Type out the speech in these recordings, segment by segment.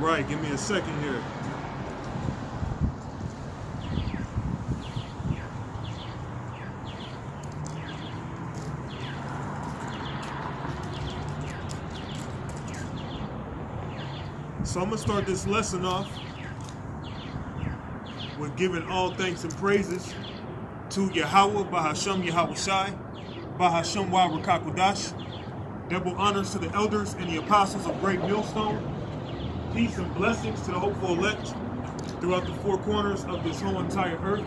right, give me a second here. So I'm going to start this lesson off with giving all thanks and praises to Yahweh, Bahasham Yahweh Shai, Bahasham Wa Rakakudash. Double honors to the elders and the apostles of Great Millstone. Peace and blessings to the hopeful elect throughout the four corners of this whole entire earth,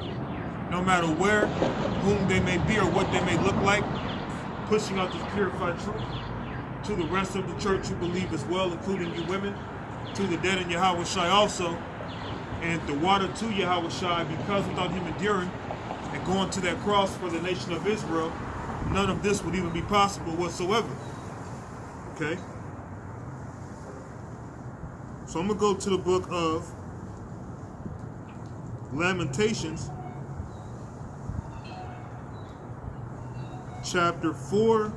no matter where, whom they may be or what they may look like, pushing out this purified truth to the rest of the church who believe as well, including you women, to the dead in Yahweh Shai also, and the water to Yahweh Shai, because without him enduring and going to that cross for the nation of Israel, none of this would even be possible whatsoever. Okay? So I'm going to go to the book of Lamentations, chapter 4.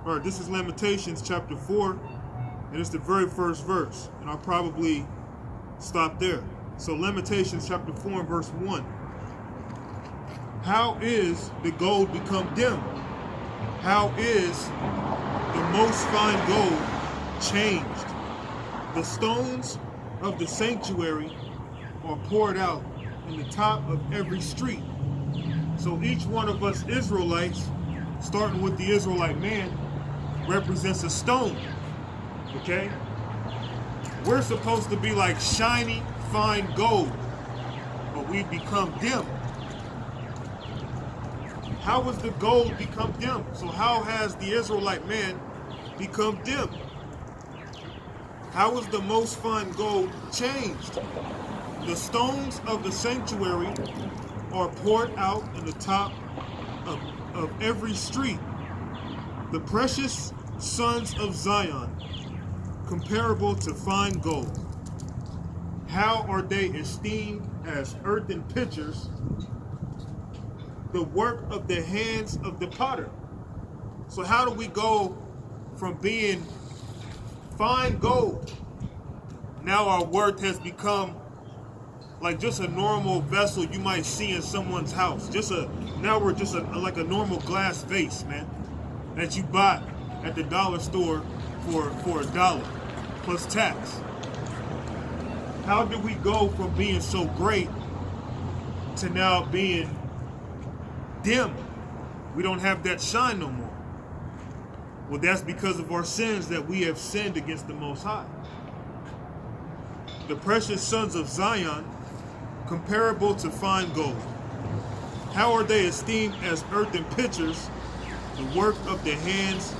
All right, this is Lamentations chapter 4, and it's the very first verse, and I'll probably stop there. So Lamentations chapter 4 and verse 1. How is the gold become dim? How is the most fine gold changed? The stones of the sanctuary are poured out in the top of every street. So each one of us Israelites, starting with the Israelite man, represents a stone. Okay? We're supposed to be like shiny, fine gold, but we become dim. How has the gold become dim? So how has the Israelite man become dim? How is the most fine gold changed? The stones of the sanctuary are poured out in the top of every street. The precious sons of Zion, comparable to fine gold. How are they esteemed as earthen pitchers, the work of the hands of the potter? So how do we go from being fine gold, now our worth has become like just a normal vessel you might see in someone's house. Now we're just like a normal glass vase, man, that you buy at the dollar store for $1 plus tax. How do we go from being so great to now being dim? We don't have that shine no more. Well, that's because of our sins, that we have sinned against the Most High. The precious sons of Zion, comparable to fine gold. How are they esteemed as earthen pitchers, the work of the hands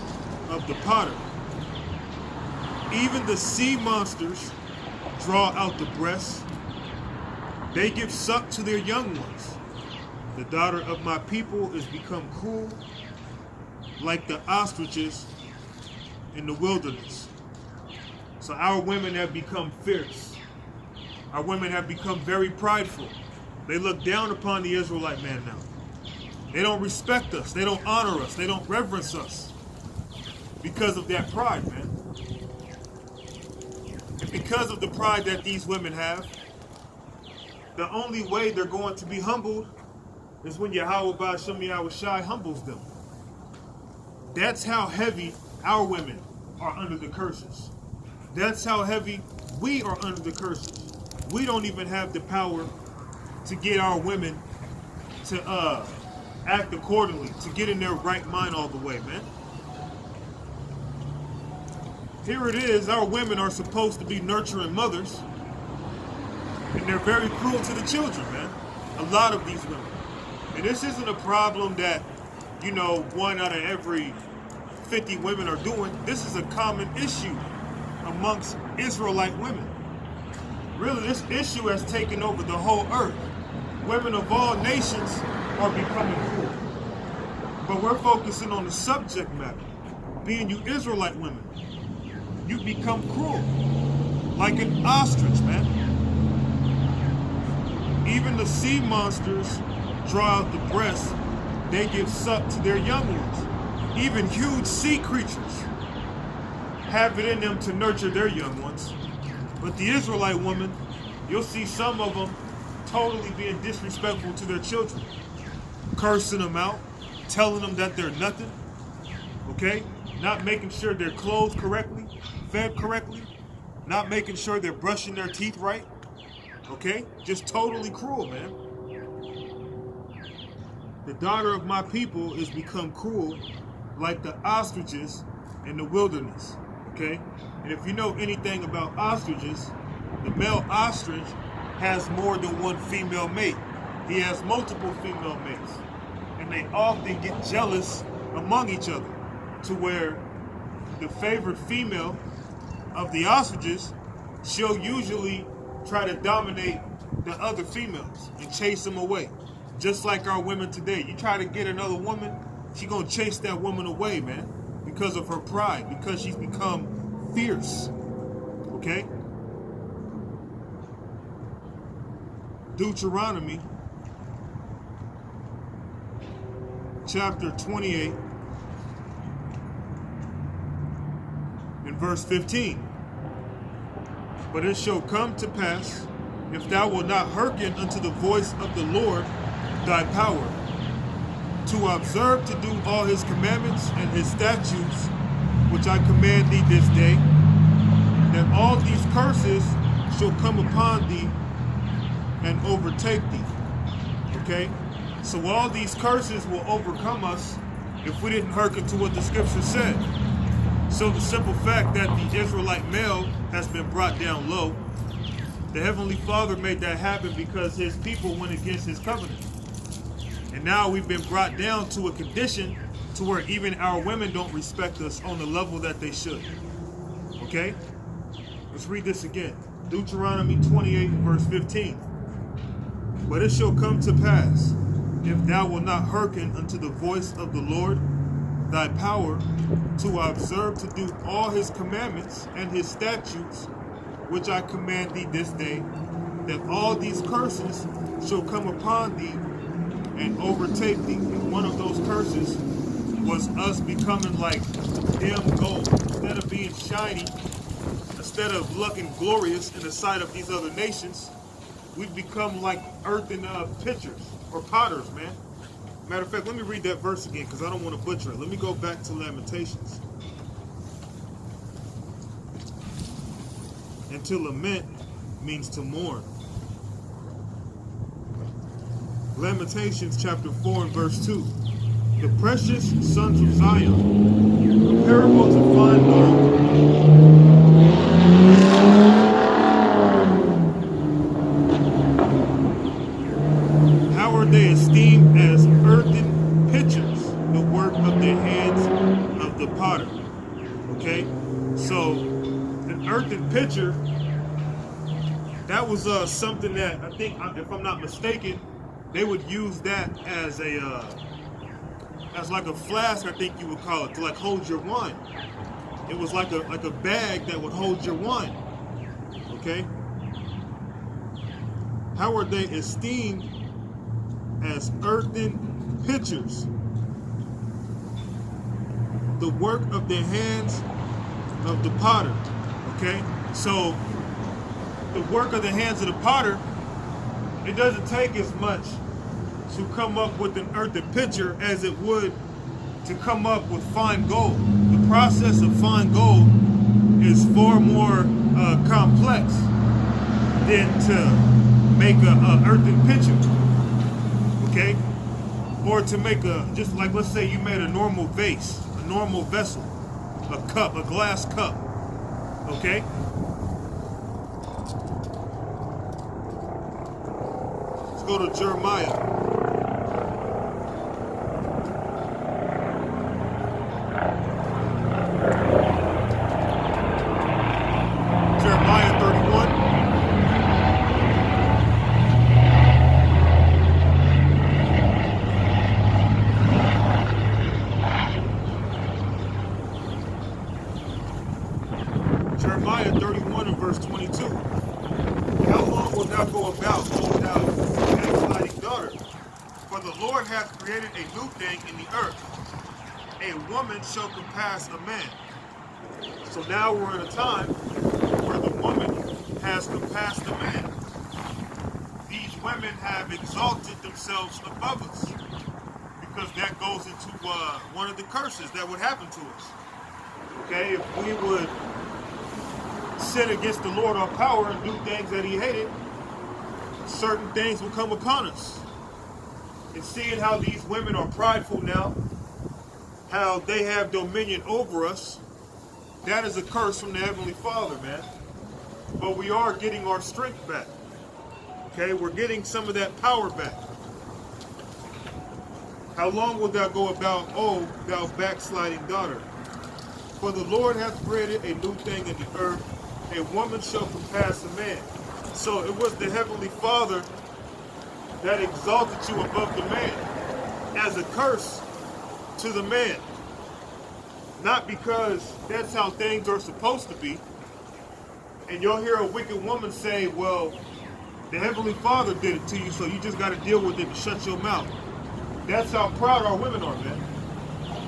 of the potter? Even the sea monsters draw out the breasts. They give suck to their young ones. The daughter of my people is become cool, like the ostriches in the wilderness. So our women have become fierce. Our women have become very prideful. They look down upon the Israelite man now. They don't respect us. They don't honor us. They don't reverence us because of that pride, man. And because of the pride that these women have, the only way they're going to be humbled is when Yahweh Ba'ashem Yahweh Shai humbles them. That's how heavy our women are under the curses. That's how heavy we are under the curses. We don't even have the power to get our women to act accordingly, to get in their right mind all the way, man. Here it is, our women are supposed to be nurturing mothers, and they're very cruel to the children, man. A lot of these women. And this isn't a problem that, you know, 1 out of every 50 women are doing. This is a common issue amongst Israelite women. Really, this issue has taken over the whole earth. Women of all nations are becoming cruel. But we're focusing on the subject matter. Being you Israelite women, you become cruel. Like an ostrich, man. Even the sea monsters draw out the breast. they give suck to their young ones. Even huge sea creatures have it in them to nurture their young ones. But the Israelite woman, you'll see some of them totally being disrespectful to their children, cursing them out, telling them that they're nothing, okay? Not making sure they're clothed correctly, fed correctly, not making sure they're brushing their teeth right, okay? Just totally cruel, man. The daughter of my people is become cruel like the ostriches in the wilderness, okay? And if you know anything about ostriches, the male ostrich has more than one female mate. He has multiple female mates. And they often get jealous among each other to where the favorite female of the ostriches, she'll usually try to dominate the other females and chase them away. Just like our women today. You try to get another woman, she gonna chase that woman away, man, because of her pride, because she's become fierce, okay? Deuteronomy chapter 28 and verse 15. But it shall come to pass, if thou wilt not hearken unto the voice of the Lord thy power, to observe to do all his commandments and his statutes, which I command thee this day, that all these curses shall come upon thee and overtake thee. Okay? So all these curses will overcome us if we didn't hearken to what the scripture said. So the simple fact that the Israelite male has been brought down low, the Heavenly Father made that happen because his people went against his covenant. And now we've been brought down to a condition to where even our women don't respect us on the level that they should. Okay? Let's read this again. Deuteronomy 28 verse 15. But it shall come to pass, if thou wilt not hearken unto the voice of the Lord thy power, to observe to do all his commandments and his statutes, which I command thee this day, that all these curses shall come upon thee and overtake thee. And one of those curses was us becoming like dim gold. Instead of being shiny, instead of looking glorious in the sight of these other nations, we've become like earthen pitchers or potters, man. Matter of fact, let me read that verse again because I don't want to butcher it. Let me go back to Lamentations. And to lament means to mourn. Lamentations chapter 4 and verse 2. The precious sons of Zion, comparable to fine gold. How are they esteemed as earthen pitchers, the work of the hands of the potter? Okay, so an earthen pitcher, that was something that I think, if I'm not mistaken, they would use that as a as like a flask, I think you would call it, to like hold your wine. It was like a bag that would hold your wine. Okay? How are they esteemed as earthen pitchers? The work of the hands of the potter. Okay? So the work of the hands of the potter, it doesn't take as much to come up with an earthen pitcher as it would to come up with fine gold. The process of fine gold is far more complex than to make a earthen pitcher, okay? Or to make just like, let's say you made a normal vase, a normal vessel, a cup, a glass cup, okay? Let's go to Jeremiah. Jeremiah 31. Jeremiah 31 and verse 22. How long wilt thou go about, O thou backsliding daughter? For the Lord hath created a new thing in the earth. A woman shall compass a man. So now we're in a time where the woman has compassed a man. These women have exalted themselves above us, because that goes into one of the curses that would happen to us. Okay, if we would sin against the Lord our power and do things that he hated, certain things will come upon us. And seeing how these women are prideful now, how they have dominion over us, that is a curse from the Heavenly Father, man. But we are getting our strength back. Okay, we're getting some of that power back. How long will thou go about, O thou backsliding daughter? For the Lord hath created a new thing in the earth. A woman shall compass a man. So it was the Heavenly Father that exalted you above the man as a curse to the man. Not because that's how things are supposed to be. And you'll hear a wicked woman say, well, the Heavenly Father did it to you, so you just got to deal with it and shut your mouth. That's how proud our women are, man.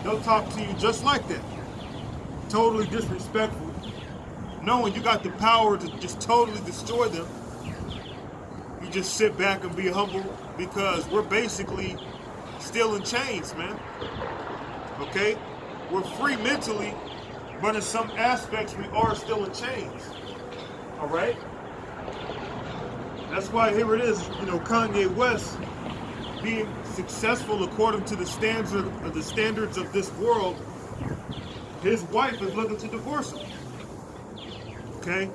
They'll talk to you just like that. Totally disrespectful. Knowing you got the power to just totally destroy them. You just sit back and be humble, because we're basically still in chains, man. Okay? We're free mentally, but in some aspects we are still in chains. All right? That's why here it is, Kanye West being successful according to the standards of this world. His wife is looking to divorce him. Okay?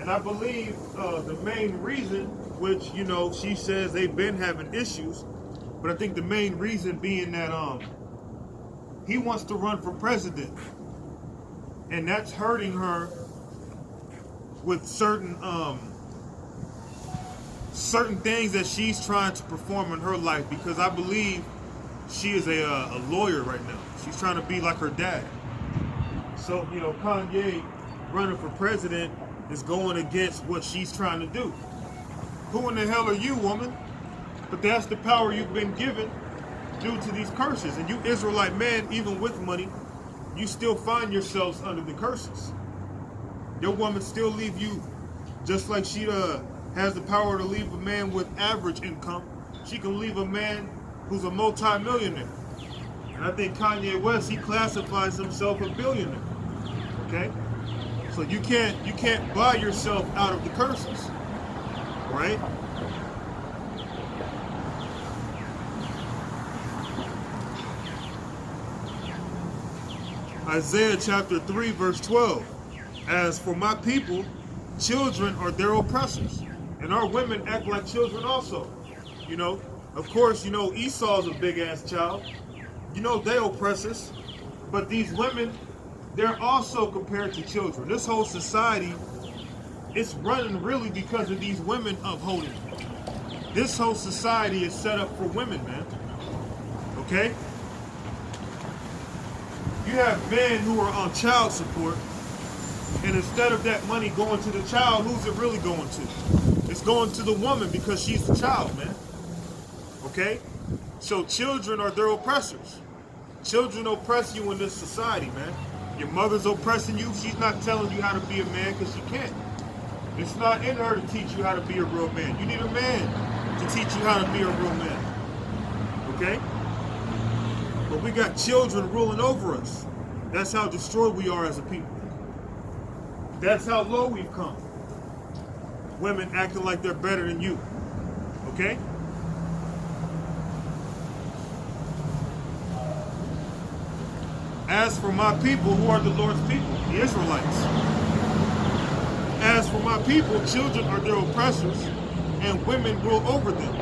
And I believe the main reason, which, she says they've been having issues, but I think the main reason being that he wants to run for president. And that's hurting her with certain things that she's trying to perform in her life, because I believe she is a lawyer right now. She's trying to be like her dad. So, Kanye running for president is going against what she's trying to do. Who in the hell are you, woman? But that's the power you've been given due to these curses. And you Israelite men, even with money, you still find yourselves under the curses. Your woman still leave you, just like she has the power to leave a man with average income. She can leave a man who's a multi-millionaire. And I think Kanye West, he classifies himself a billionaire. Okay? So you can't buy yourself out of the curses. Right? Isaiah chapter 3, verse 12. As for my people, children are their oppressors, and our women act like children also. Of course, Esau's a big-ass child. They oppress us. But these women, they're also compared to children. This whole society, it's running really because of these women upholding it. This whole society is set up for women, man. Okay? You have men who are on child support, and instead of that money going to the child, who's it really going to? It's going to the woman, because she's the child, man. Okay? So children are their oppressors. Children oppress you in this society, man. Your mother's oppressing you. She's not telling you how to be a man because she can't. It's not in her to teach you how to be a real man. You need a man to teach you how to be a real man. Okay? But we got children ruling over us. That's how destroyed we are as a people. That's how low we've come. Women acting like they're better than you. Okay? As for my people, who are the Lord's people? The Israelites. As for my people, children are their oppressors, and women rule over them.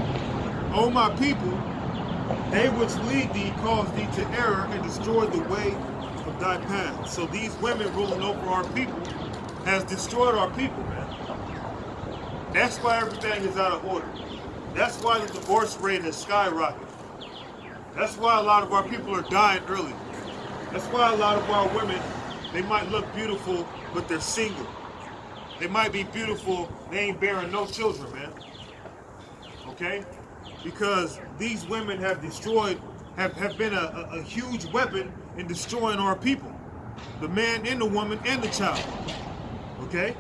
O my people, they which lead thee cause thee to error and destroy the way of thy path. So these women ruling over our people has destroyed our people, man. That's why everything is out of order. That's why the divorce rate has skyrocketed. That's why a lot of our people are dying early. That's why a lot of our women, they might look beautiful, but they're single. They might be beautiful, they ain't bearing no children, man. Okay? because these women have been a huge weapon in destroying our people, the man and the woman and the child. Okay?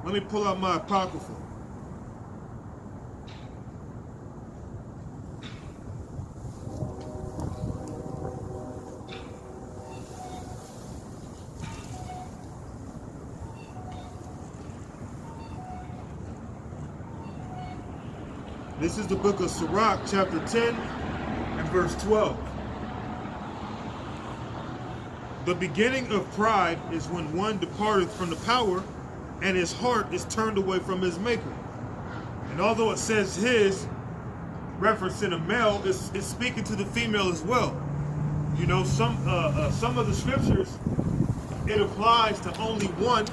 Let me pull out my apocrypha. This is the book of Sirach, chapter 10 and verse 12. The beginning of pride is when one departeth from the power, and his heart is turned away from his maker. And although it says his, referencing a male, is speaking to the female as well. You know, some of the scriptures, it applies to only one,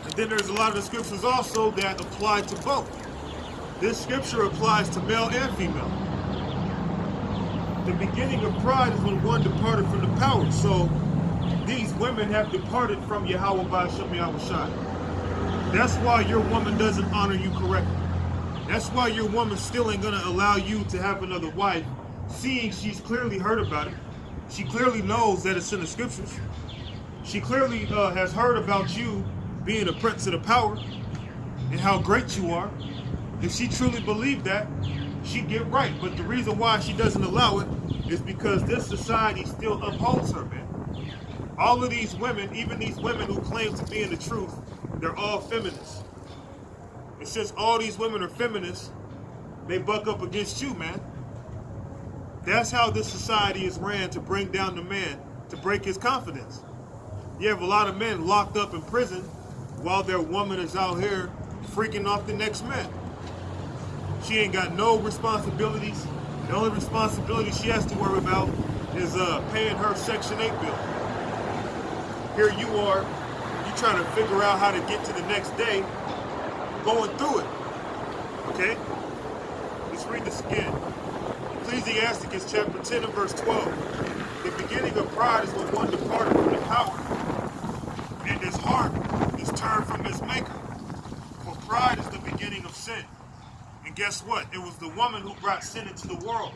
and then there's a lot of the scriptures also that apply to both. This scripture applies to male and female. The beginning of pride is when one departed from the power. So these women have departed from Yahweh Ba'ashem Yahushai. That's why your woman doesn't honor you correctly. That's why your woman still ain't gonna allow you to have another wife, seeing she's clearly heard about it. She clearly knows that it's in the scriptures. She clearly has heard about you being a prince of the power and how great you are. If she truly believed that, she'd get right. But the reason why she doesn't allow it is because this society still upholds her, man. All of these women, even these women who claim to be in the truth, they're all feminists. And since all these women are feminists, they buck up against you, man. That's how this society is ran, to bring down the man, to break his confidence. You have a lot of men locked up in prison while their woman is out here freaking off the next man. She ain't got no responsibilities. The only responsibility she has to worry about is paying her Section 8 bill. Here you are, you trying to figure out how to get to the next day, going through it. Okay? Let's read this again. Ecclesiasticus chapter 10 and verse 12. The beginning of pride is when one departed from the power, and his heart is turned from his maker. For pride is the beginning of sin. And guess what? It was the woman who brought sin into the world.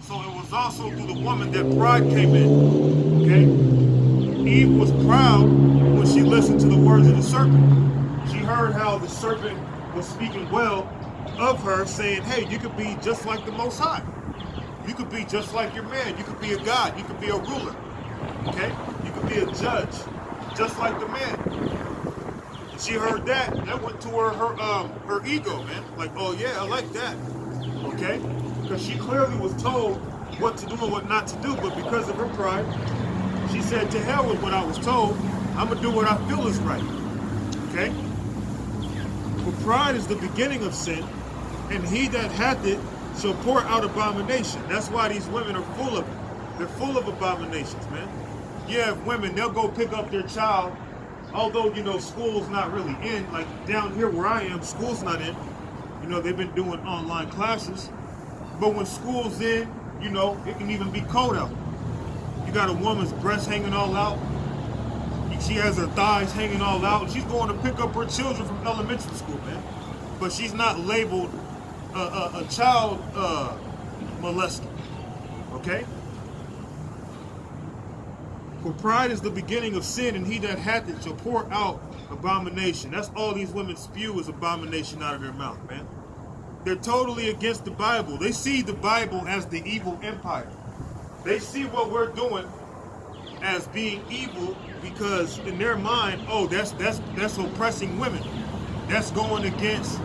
So it was also through the woman that pride came in. Okay? Eve was proud when she listened to the words of the serpent. She heard how the serpent was speaking well of her, saying, hey, you could be just like the Most High. You could be just like your man. You could be a god. You could be a ruler. Okay? You could be a judge, just like the man. She heard that, and that went to her ego, man. Like, oh yeah, I like that. Okay? Because she clearly was told what to do and what not to do, but because of her pride, she said, to hell with what I was told. I'm going to do what I feel is right. Okay? For pride is the beginning of sin, and he that hath it shall pour out abomination. That's why these women are full of it. They're full of abominations, man. You have women, they'll go pick up their child. Although, you know, school's not really in, like down here where I am, school's not in. You know, they've been doing online classes. But when school's in, you know, it can even be cold out. You got a woman's breast hanging all out. She has her thighs hanging all out. And she's going to pick up her children from elementary school, man. But she's not labeled a child molester. Okay? For pride is the beginning of sin, and he that hath it shall pour out abomination. That's all these women spew, is abomination out of their mouth, man. They're totally against the Bible. They see the Bible as the evil empire. They see what we're doing as being evil because in their mind, oh, that's oppressing women. That's going against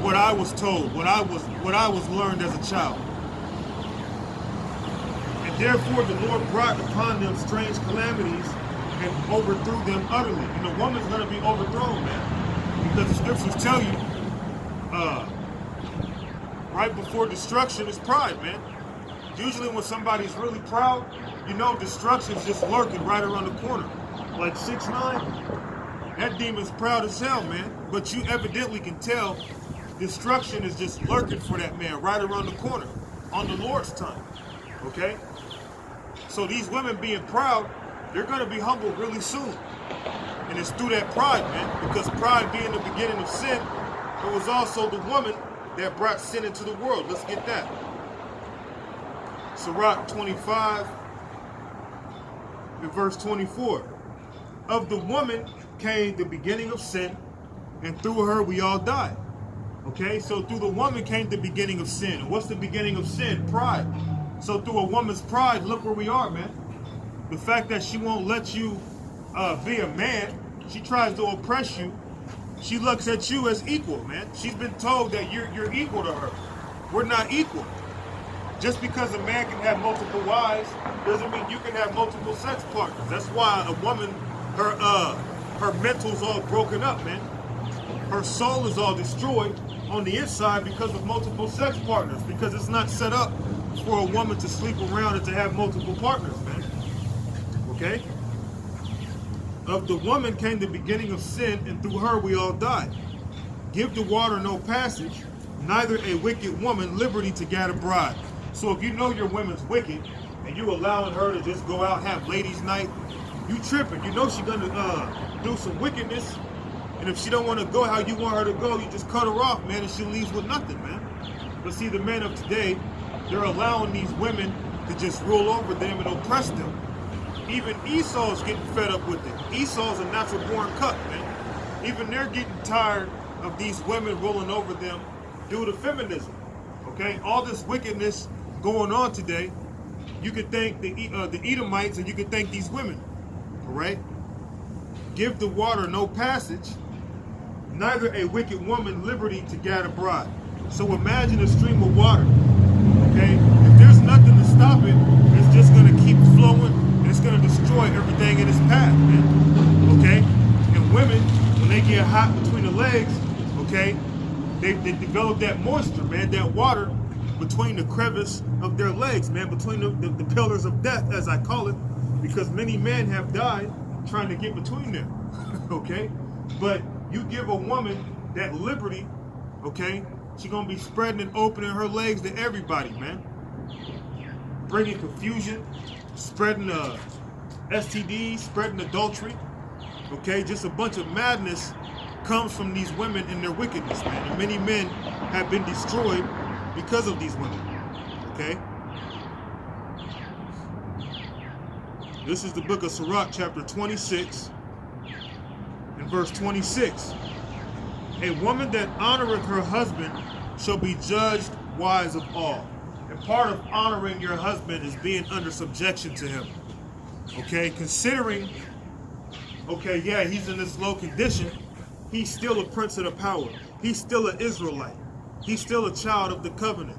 what I was told, what I was learned as a child. Therefore, the Lord brought upon them strange calamities and overthrew them utterly. And the woman's going to be overthrown, man. Because the scriptures tell you, right before destruction is pride, man. Usually when somebody's really proud, you know destruction's just lurking right around the corner. Like 6ix9ine, that demon's proud as hell, man. But you evidently can tell destruction is just lurking for that man right around the corner on the Lord's time. Okay? So these women being proud, they're going to be humbled really soon. And it's through that pride, man. Because pride being the beginning of sin, it was also the woman that brought sin into the world. Let's get that. Sirach 25 and verse 24. Of the woman came the beginning of sin, and through her we all died. Okay, so through the woman came the beginning of sin. And what's the beginning of sin? Pride. So through a woman's pride, look where we are, man. The fact that she won't let you be a man, she tries to oppress you. She looks at you as equal, man. She's been told that you're equal to her. We're not equal. Just because a man can have multiple wives doesn't mean you can have multiple sex partners. That's why a woman, her mental's all broken up, man. Her soul is all destroyed on the inside because of multiple sex partners, because it's not set up for a woman to sleep around and to have multiple partners, man. Okay? Of the woman came the beginning of sin, and through her we all died. Give the water no passage, neither a wicked woman liberty to gather bride. So if you know your woman's wicked, and you allowing her to just go out and have ladies' night, you tripping. You know she's gonna do some wickedness, and if she don't want to go how you want her to go, you just cut her off, man, and she leaves with nothing, man. But see, the men of today, they're allowing these women to just rule over them and oppress them. Even Esau's getting fed up with it. Esau's a natural born cuck, man. Even they're getting tired of these women ruling over them due to feminism. Okay, all this wickedness going on today, you could thank the Edomites, and you could thank these women. All right. Give the water no passage, neither a wicked woman liberty to gather bride. So imagine a stream of water. Okay, if there's nothing to stop it, it's just gonna keep flowing, and it's gonna destroy everything in its path, man. Okay, and women, when they get hot between the legs, okay, they develop that moisture, man, that water between the crevice of their legs, man, between the pillars of death, as I call it, because many men have died trying to get between them. Okay, but you give a woman that liberty, okay, she's gonna be spreading and opening her legs to everybody, man, bringing confusion, spreading STDs, spreading adultery. Okay, just a bunch of madness comes from these women and their wickedness, man. And many men have been destroyed because of these women. Okay, this is the book of Sirach, chapter 26 and verse 26. A woman that honoreth her husband shall be judged wise of all. And part of honoring your husband is being under subjection to him. Okay, considering, okay, yeah, he's in this low condition, he's still a prince of the power. He's still an Israelite. He's still a child of the covenant.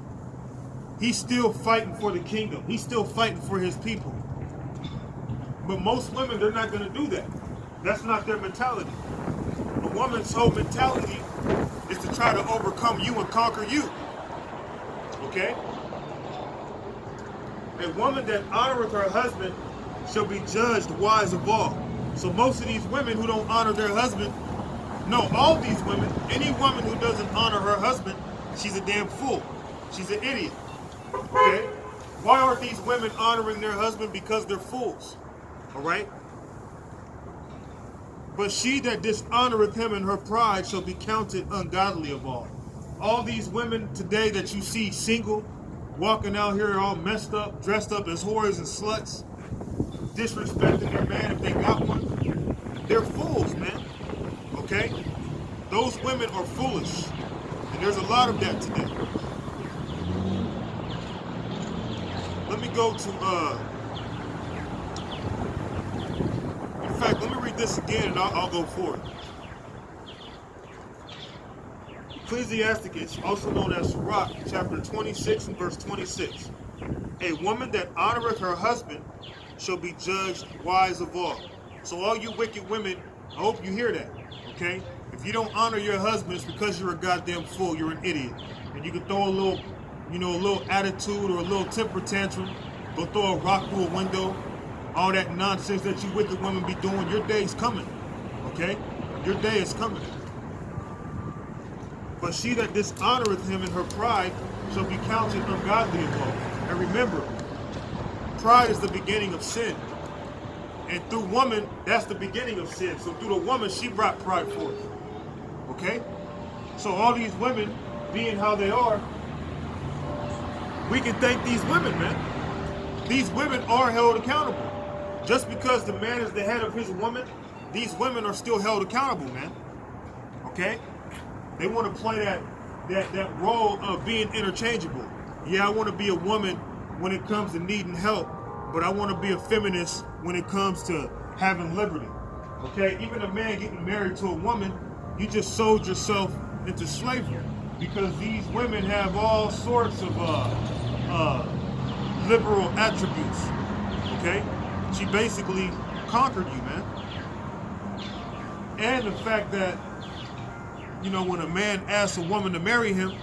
He's still fighting for the kingdom. He's still fighting for his people. But most women, they're not going to do that. That's not their mentality. A woman's whole mentality is to try to overcome you and conquer you. Okay? A woman that honoreth her husband shall be judged wise of all. So most of these women who don't honor their husband, no, all these women, any woman who doesn't honor her husband, she's a damn fool. She's an idiot. Okay? Why aren't these women honoring their husband? Because they're fools. All right? But she that dishonoreth him in her pride shall be counted ungodly of all. All these women today that you see single, walking out here all messed up, dressed up as whores and sluts, disrespecting their man if they got one, they're fools, man. Okay? Those women are foolish. And there's a lot of that today. Let me go to, in fact, let me read this again and I'll go for it. Ecclesiasticus, also known as Sirach, chapter 26 and verse 26. A woman that honoreth her husband shall be judged wise of all. So all you wicked women, I hope you hear that, okay? If you don't honor your husband, it's because you're a goddamn fool, you're an idiot. And you can throw a little, you know, a little attitude or a little temper tantrum, go throw a rock through a window, all that nonsense that you wicked women be doing, your day's coming, okay? Your day is coming. But she that dishonoreth him in her pride shall be counted ungodly of all. And remember, pride is the beginning of sin. And through woman, that's the beginning of sin. So through the woman, she brought pride forth. Okay? So all these women being how they are, we can thank these women, man. These women are held accountable. Just because the man is the head of his woman, these women are still held accountable, man. Okay? They want to play that role of being interchangeable. Yeah, I want to be a woman when it comes to needing help, but I want to be a feminist when it comes to having liberty. Okay? Even a man getting married to a woman, you just sold yourself into slavery, because these women have all sorts of liberal attributes. Okay? She basically conquered you, man. And the fact that, you know, when a man asks a woman to marry him,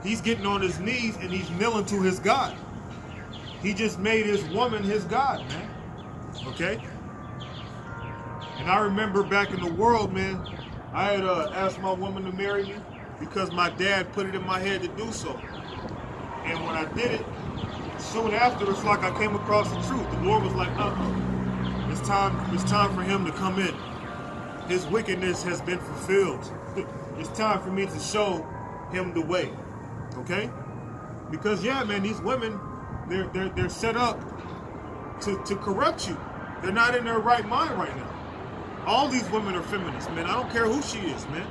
he's getting on his knees and he's kneeling to his God. He just made his woman his God, man. Okay? And I remember back in the world, man, I had asked my woman to marry me because my dad put it in my head to do so. And when I did it, soon after, it's like I came across the truth. The Lord was like, it's time for him to come in. His wickedness has been fulfilled. It's time for me to show him the way. Okay? Because yeah, man, these women, they're set up to corrupt you. They're not in their right mind right now. All these women are feminists, man. I don't care who she is, man.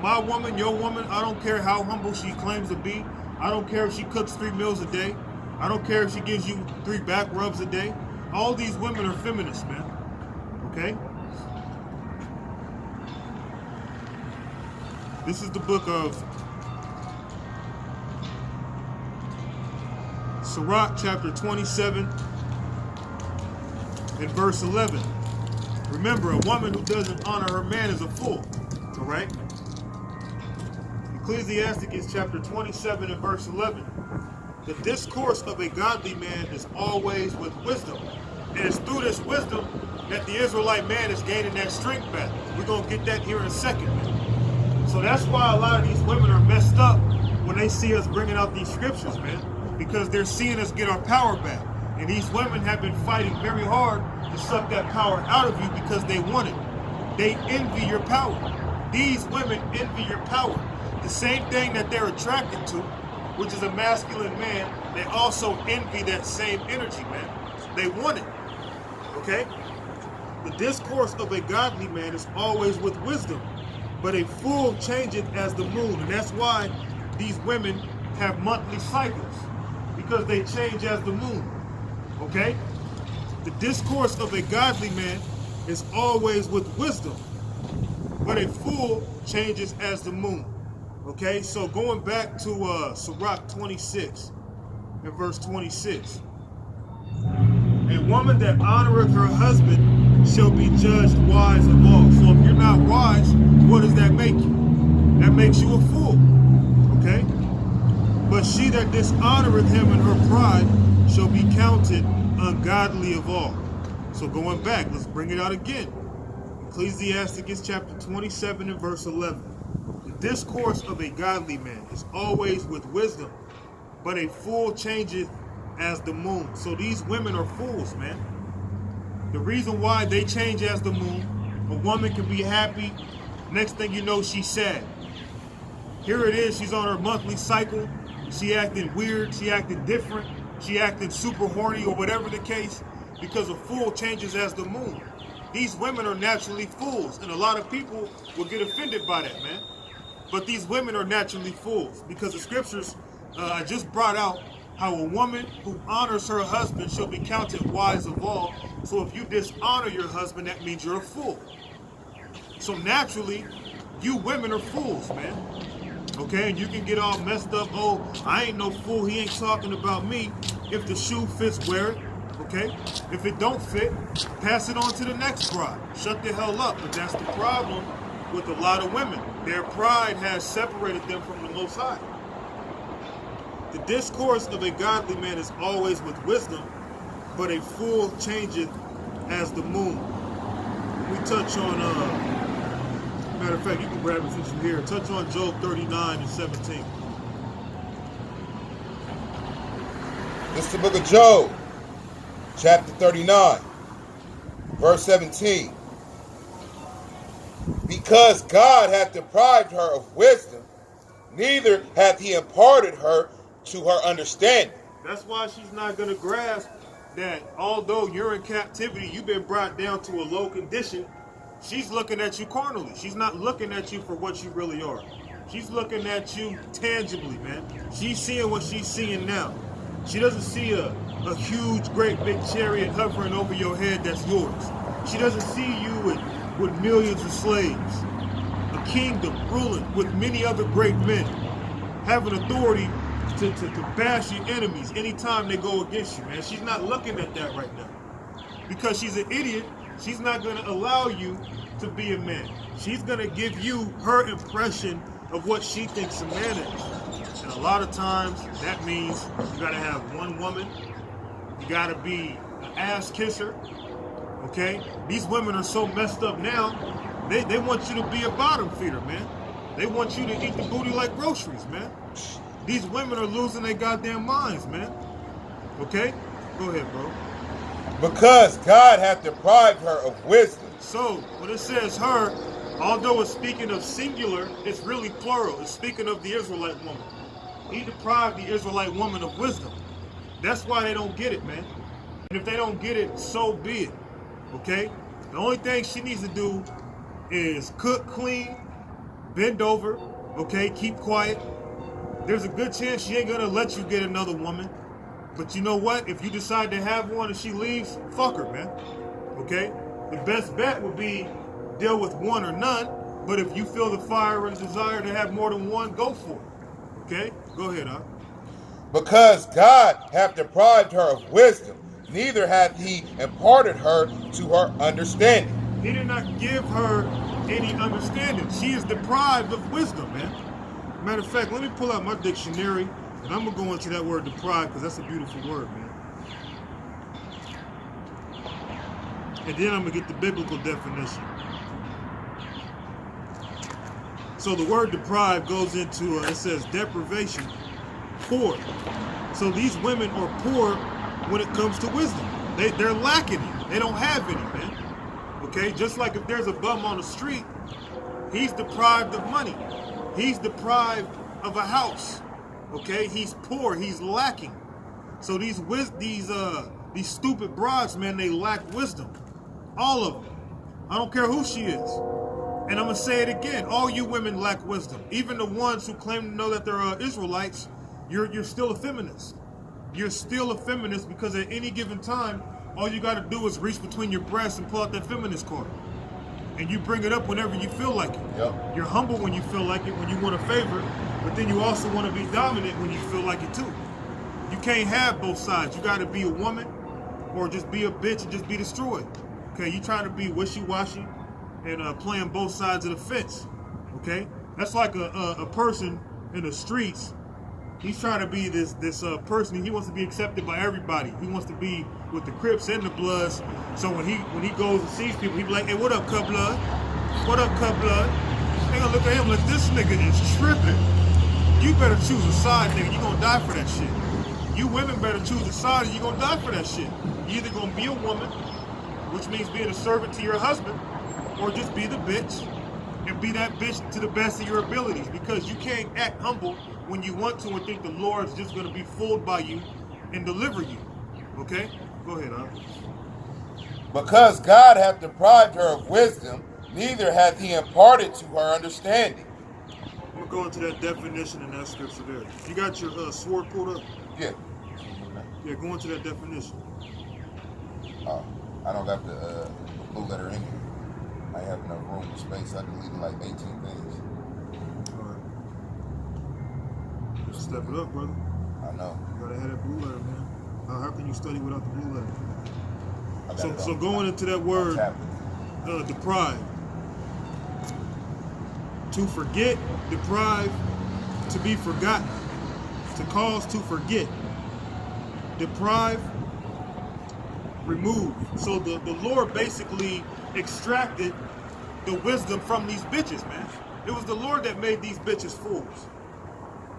My woman, your woman, I don't care how humble she claims to be. I don't care if she cooks 3 meals a day. I don't care if she gives you 3 back rubs a day. All these women are feminists, man. Okay? This is the book of Sirach, chapter 27, and verse 11. Remember, a woman who doesn't honor her man is a fool. All right? Ecclesiasticus, chapter 27, and verse 11. The discourse of a godly man is always with wisdom. And it's through this wisdom that the Israelite man is gaining that strength back. We're going to get that here in a second, man. So that's why a lot of these women are messed up when they see us bringing out these scriptures, man. Because they're seeing us get our power back. And these women have been fighting very hard to suck that power out of you because they want it. They envy your power. These women envy your power. The same thing that they're attracted to, which is a masculine man, they also envy that same energy, man. They want it. Okay? The discourse of a godly man is always with wisdom, but a fool changeth as the moon. And that's why these women have monthly cycles, because they change as the moon. Okay? The discourse of a godly man is always with wisdom, but a fool changes as the moon. Okay, so going back to Sirach 26 and verse 26. A woman that honoreth her husband shall be judged wise of all. So if you're not wise, what does that make you? That makes you a fool. Okay? But she that dishonoreth him in her pride shall be counted ungodly of all. So going back, let's bring it out again. Ecclesiasticus chapter 27 and verse 11. The discourse of a godly man is always with wisdom, but a fool changeth as the moon. So these women are fools, man. The reason why they change as the moon, a woman can be happy, next thing you know, she's sad. Here it is, she's on her monthly cycle, she acting weird, she acting different, she acting super horny or whatever the case, because a fool changes as the moon. These women are naturally fools, and a lot of people will get offended by that, man. But these women are naturally fools, because the scriptures I just brought out how a woman who honors her husband shall be counted wise of all. So if you dishonor your husband, that means you're a fool. So naturally, you women are fools, man. Okay, and you can get all messed up. Oh, I ain't no fool. He ain't talking about me. If the shoe fits, wear it. Okay? If it don't fit, pass it on to the next bride. Shut the hell up. But that's the problem with a lot of women. Their pride has separated them from the Most High. The discourse of a godly man is always with wisdom, but a fool changeth as the moon. We touch on, matter of fact, you can grab it since you're here. Touch on Job 39 and 17. This is the book of Job, chapter 39, verse 17. Because God hath deprived her of wisdom, neither hath he imparted her to her understanding. That's why she's not going to grasp that although you're in captivity, you've been brought down to a low condition. She's looking at you carnally. She's not looking at you for what you really are. She's looking at you tangibly, man. She's seeing what she's seeing now. She doesn't see a huge, great big chariot hovering over your head that's yours. She doesn't see you with millions of slaves, a kingdom ruling with many other great men, having authority to bash your enemies anytime they go against you, man. She's not looking at that right now. Because she's an idiot, she's not going to allow you to be a man. She's going to give you her impression of what she thinks a man is. And a lot of times, that means you got to have one woman. You got to be an ass kisser. Okay? These women are so messed up now, they want you to be a bottom feeder, man. They want you to eat the booty like groceries, man. These women are losing their goddamn minds, man. Okay? Go ahead, bro. Because God hath deprived her of wisdom. So, when it says her, although it's speaking of singular, it's really plural. It's speaking of the Israelite woman. He deprived the Israelite woman of wisdom. That's why they don't get it, man. And if they don't get it, so be it. Okay? The only thing she needs to do is cook, clean, bend over, okay? Keep quiet. There's a good chance she ain't gonna let you get another woman. But you know what? If you decide to have one and she leaves, fuck her, man. Okay? The best bet would be deal with one or none. But if you feel the fire and desire to have more than one, go for it. Okay? Go ahead, huh? Because God hath deprived her of wisdom, neither hath he imparted her to her understanding. He did not give her any understanding. She is deprived of wisdom, man. Matter of fact, let me pull out my dictionary, and I'm going to go into that word deprived, because that's a beautiful word, man. And then I'm going to get the biblical definition. So the word deprived goes into, it says deprivation, poor. So these women are poor when it comes to wisdom. They're lacking it. They don't have any, man. Okay? Just like if there's a bum on the street, he's deprived of money. He's deprived of a house. Okay? He's poor. He's lacking. So these stupid broads, man, they lack wisdom. All of them. I don't care who she is. And I'm going to say it again. All you women lack wisdom. Even the ones who claim to know that they're Israelites, you're still a feminist. You're still a feminist because at any given time, all you got to do is reach between your breasts and pull out that feminist card. And you bring it up whenever you feel like it. Yep. You're humble when you feel like it, when you want a favor, but then you also want to be dominant when you feel like it too. You can't have both sides. You got to be a woman or just be a bitch and just be destroyed. Okay, you trying to be wishy-washy and playing both sides of the fence. Okay, that's like a person in the streets. He's trying to be this person. He wants to be accepted by everybody. He wants to be with the Crips and the Bloods. So when he goes and sees people, he be like, "Hey, what up, Cut Blood? What up, Cut Blood?" They gonna look at him like, "This nigga is tripping. You better choose a side, nigga. You gonna die for that shit. You women better choose a side, and you gonna die for that shit. You either gonna be a woman, which means being a servant to your husband, or just be the bitch and be that bitch to the best of your abilities, because you can't act humble when you want to and think the Lord's just going to be fooled by you and deliver you. Okay? Go ahead, huh? Because God hath deprived her of wisdom, neither hath he imparted to her understanding. I'm going to go into that definition in that scripture there. You got your sword pulled up? Yeah. Yeah, go into that definition. Oh, I don't got the blue letter in here. I have enough room and space. I deleted like 18 things. Alright. Step it up, brother. I know. You gotta have that blue letter, man. How can you study without the blue letter? So going into that word, deprive. To forget, deprive, to be forgotten. To cause to forget. Deprive, remove. So the Lord basically extracted the wisdom from these bitches, man. It was the Lord that made these bitches fools.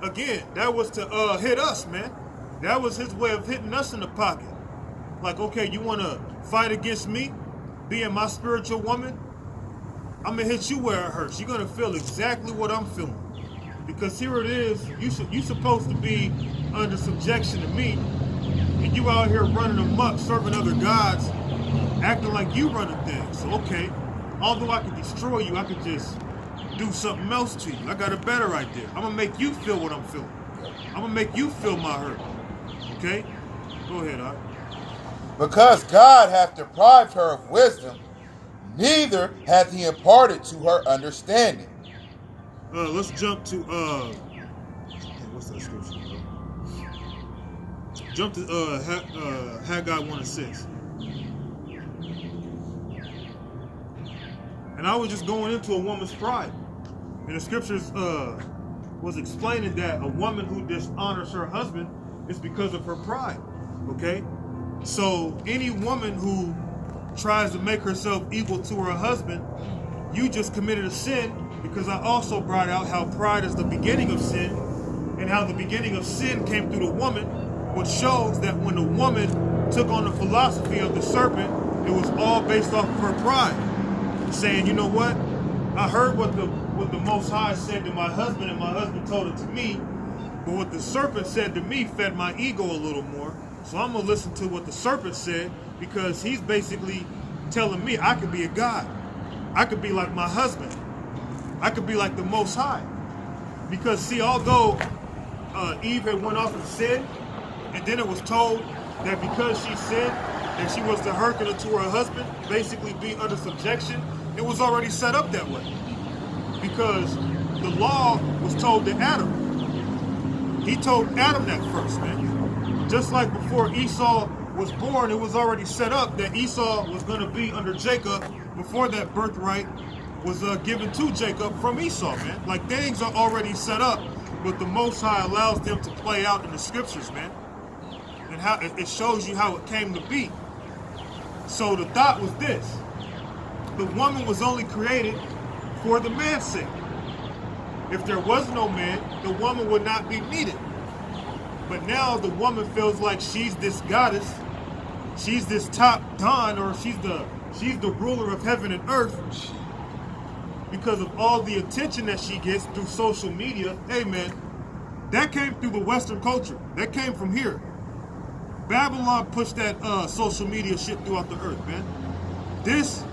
Again, that was to hit us, man. That was his way of hitting us in the pocket. Like, okay, you want to fight against me, being my spiritual woman? I'm going to hit you where it hurts. You're going to feel exactly what I'm feeling. Because here it is, you supposed to be under subjection to me, and you out here running amok, serving other gods, acting like you running things. So okay, although I could destroy you, I could just do something else to you. I got a better idea. I'm gonna make you feel what I'm feeling. I'm gonna make you feel my hurt. Okay? Go ahead, Art. Because God hath deprived her of wisdom, neither hath he imparted to her understanding. Let's jump to what's that scripture? Jump to Haggai 1:6. And I was just going into a woman's pride. And the scriptures was explaining that a woman who dishonors her husband is because of her pride. Okay? So any woman who tries to make herself equal to her husband, you just committed a sin, because I also brought out how pride is the beginning of sin, and how the beginning of sin came through the woman, which shows that when the woman took on the philosophy of the serpent, it was all based off of her pride. Saying, you know what? I heard what the Most High said to my husband, and my husband told it to me. But what the serpent said to me fed my ego a little more. So I'm going to listen to what the serpent said, because he's basically telling me I could be a god. I could be like my husband. I could be like the Most High. Because see, although Eve had went off and sinned, and then it was told that because she sinned, and she was to hearken unto her husband, basically be under subjection, it was already set up that way. Because the law was told to Adam. He told Adam that first, man. Just like before Esau was born, it was already set up that Esau was going to be under Jacob before that birthright was given to Jacob from Esau, man. Like, things are already set up, but the Most High allows them to play out in the scriptures, man. And how it shows you how it came to be. So the thought was this: the woman was only created for the man's sake. If there was no man, the woman would not be needed. But now the woman feels like she's this goddess, she's this top don, or she's the ruler of heaven and earth, because of all the attention that she gets through social media. Hey man, that came through the Western culture. That came from here. Babylon pushed that social media shit throughout the earth, man. This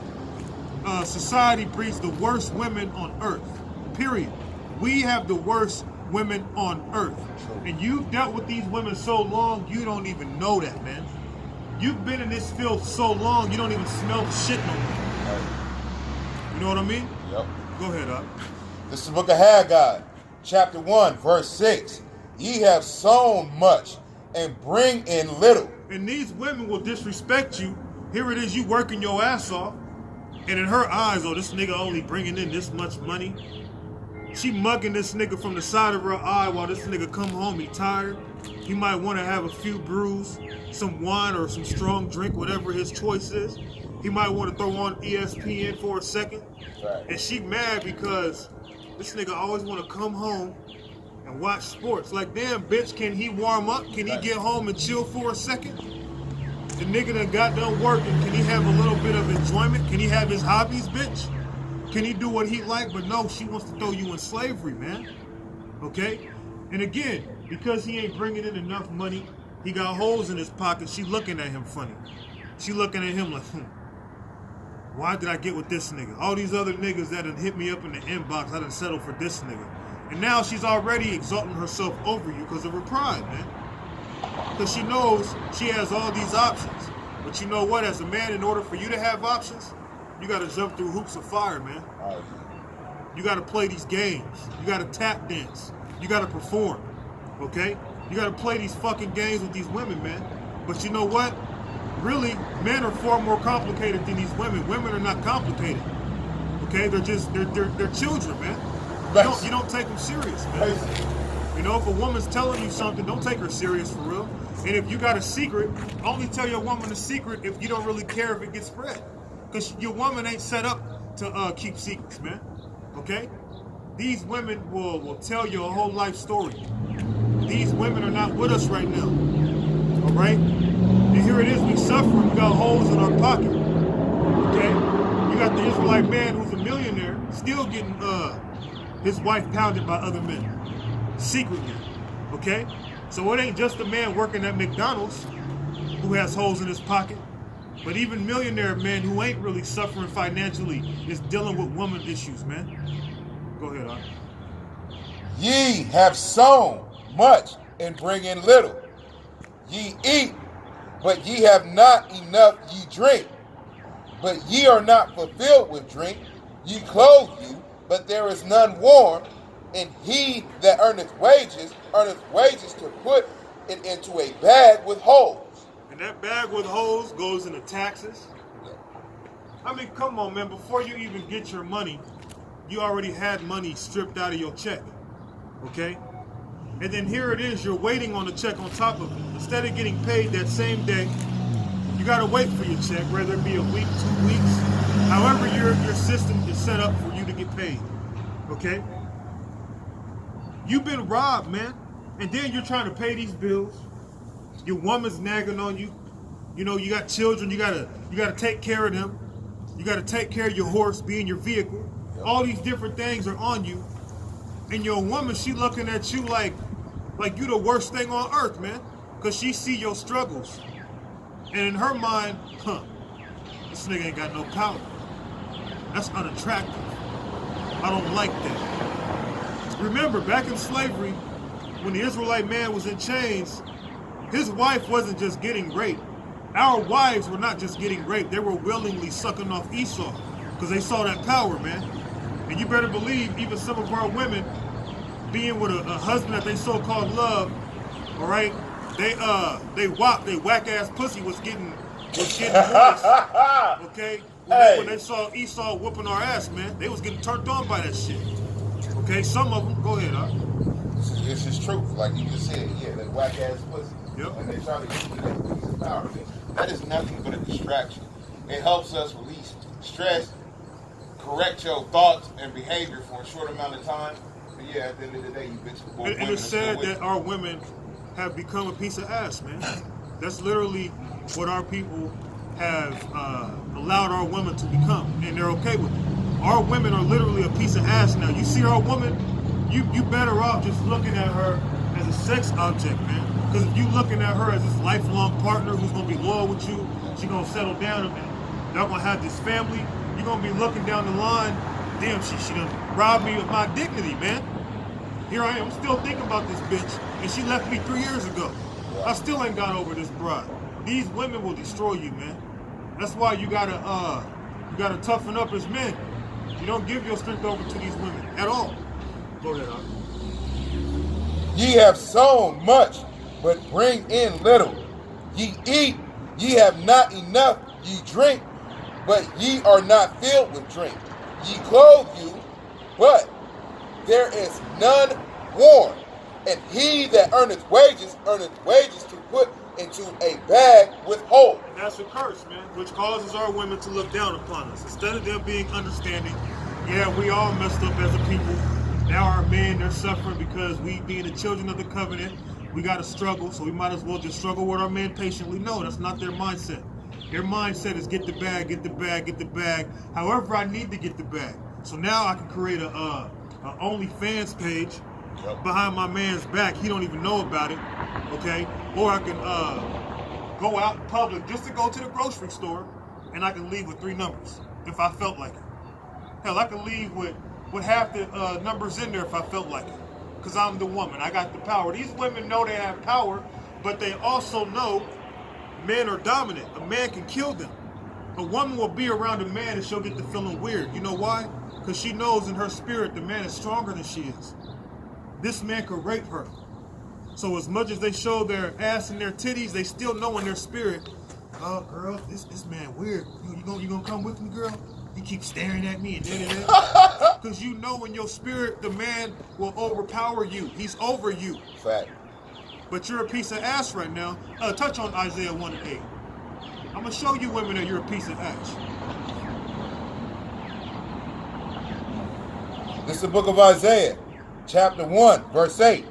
society breeds the worst women on earth, period. We have the worst women on earth. And you've dealt with these women so long, you don't even know that, man. You've been in this field so long, you don't even smell the shit no more. You know what I mean? Yep. Go ahead, Up. This is the book of Haggai, chapter 1, verse 6. Ye have sown much and bring in little. And these women will disrespect you. Here it is, you working your ass off, and in her eyes, oh, this nigga only bringing in this much money. She mugging this nigga from the side of her eye while this nigga come home, he tired. He might want to have a few brews, some wine or some strong drink, whatever his choice is. He might want to throw on ESPN for a second. Right. And she mad because this nigga always want to come home and watch sports. Like, damn, bitch, can he warm up? Can he get home and chill for a second? The nigga that got done working, can he have a little bit of enjoyment? Can he have his hobbies, bitch? Can he do what he like? But no, she wants to throw you in slavery, man. Okay? And again, because he ain't bringing in enough money, he got holes in his pocket. She looking at him funny. She looking at him like, why did I get with this nigga? All these other niggas that done hit me up in the inbox, I done settled for this nigga. And now she's already exalting herself over you because of her pride, man. Because she knows she has all these options. But you know what? As a man, in order for you to have options, you got to jump through hoops of fire, man. You got to play these games. You got to tap dance. You got to perform, okay? You got to play these fucking games with these women, man. But you know what? Really, men are far more complicated than these women. Women are not complicated, okay? They're children, man. You don't take them serious, man. You know, if a woman's telling you something, don't take her serious for real. And if you got a secret, only tell your woman a secret if you don't really care if it gets spread. Because your woman ain't set up to keep secrets, man. Okay? These women will tell you a whole life story. These women are not with us right now. All right? And here it is, we suffering. We got holes in our pocket. Okay? You got the Israelite man who's a millionaire, still getting his wife pounded by other men, secretly, okay? So it ain't just a man working at McDonald's who has holes in his pocket, but even millionaire men who ain't really suffering financially is dealing with woman issues, man. Go ahead, Art. Ye have sown much and bring in little. Ye eat, but ye have not enough. Ye drink, but ye are not fulfilled with drink. Ye clothe you, but there is none warm. And he that earneth wages to put it into a bag with holes. And that bag with holes goes into taxes. I mean, come on, man. Before you even get your money, you already had money stripped out of your check. Okay? And then here it is, you're waiting on the check on top of it. Instead of getting paid that same day, you gotta wait for your check, whether it be a week, 2 weeks, however your system is set up for you to get paid. Okay? You've been robbed, man. And then you're trying to pay these bills. Your woman's nagging on you. You know, you got children, you gotta take care of them. You gotta take care of your horse, being your vehicle. Yep. All these different things are on you. And your woman, she looking at you like you the worst thing on earth, man. Cause she see your struggles. And in her mind, this nigga ain't got no power. That's unattractive. I don't like that. Remember, back in slavery, when the Israelite man was in chains, his wife wasn't just getting raped. Our wives were not just getting raped. They were willingly sucking off Esau because they saw that power, man. And you better believe even some of our women being with a husband that they so-called love, all right, they whack-ass pussy was getting moist, okay? When they saw Esau whooping our ass, man, they was getting turned on by that shit. Okay, some of them, go ahead, huh? This is truth, like you just said. Yeah, they whack ass pussy. Yep. And they try to use that piece of power. That is nothing but a distraction. It helps us release stress, correct your thoughts and behavior for a short amount of time. But yeah, at the end of the day, you bitch with both women. And it's sad that our women have become a piece of ass, man. That's literally what our people have allowed our women to become, and they're okay with it. Our women are literally a piece of ass now. You see our woman, you better off just looking at her as a sex object, man. Because if you looking at her as this lifelong partner who's gonna be loyal with you, she gonna settle down and y'all gonna have this family, you're gonna be looking down the line, damn, she done robbed me of my dignity, man. Here I am, still thinking about this bitch, and she left me 3 years ago. I still ain't got over this bride. These women will destroy you, man. That's why you gotta toughen up as men. You don't give your strength over to these women at all. Go ahead, Art. Ye have sown much, but bring in little. Ye eat, ye have not enough. Ye drink, but ye are not filled with drink. Ye clothe you, but there is none warm. And he that earneth wages to put into a bag with holes. That's a curse, man, which causes our women to look down upon us. Instead of them being understanding, yeah, we all messed up as a people. Now our men, they're suffering because we being the children of the covenant, we got to struggle, so we might as well just struggle with our men patiently. No, that's not their mindset. Their mindset is get the bag, get the bag, get the bag, however I need to get the bag. So now I can create a OnlyFans page behind my man's back. He don't even know about it, okay? Or I can go out in public just to go to the grocery store, and I can leave with 3 numbers if I felt like it. Hell, I can leave with half the numbers in there if I felt like it, because I'm the woman. I got the power. These women know they have power, but they also know men are dominant. A man can kill them. A woman will be around a man and she'll get to feeling weird. You know why? Because she knows in her spirit the man is stronger than she is. This man could rape her. So as much as they show their ass and their titties, they still know in their spirit, oh, girl, this man weird. You gonna come with me, girl? You keep staring at me and da. Because you know in your spirit the man will overpower you. He's over you. Fact. But you're a piece of ass right now. Touch on Isaiah 1:8. I'm going to show you women that you're a piece of ass. This is the book of Isaiah, chapter 1, verse 8.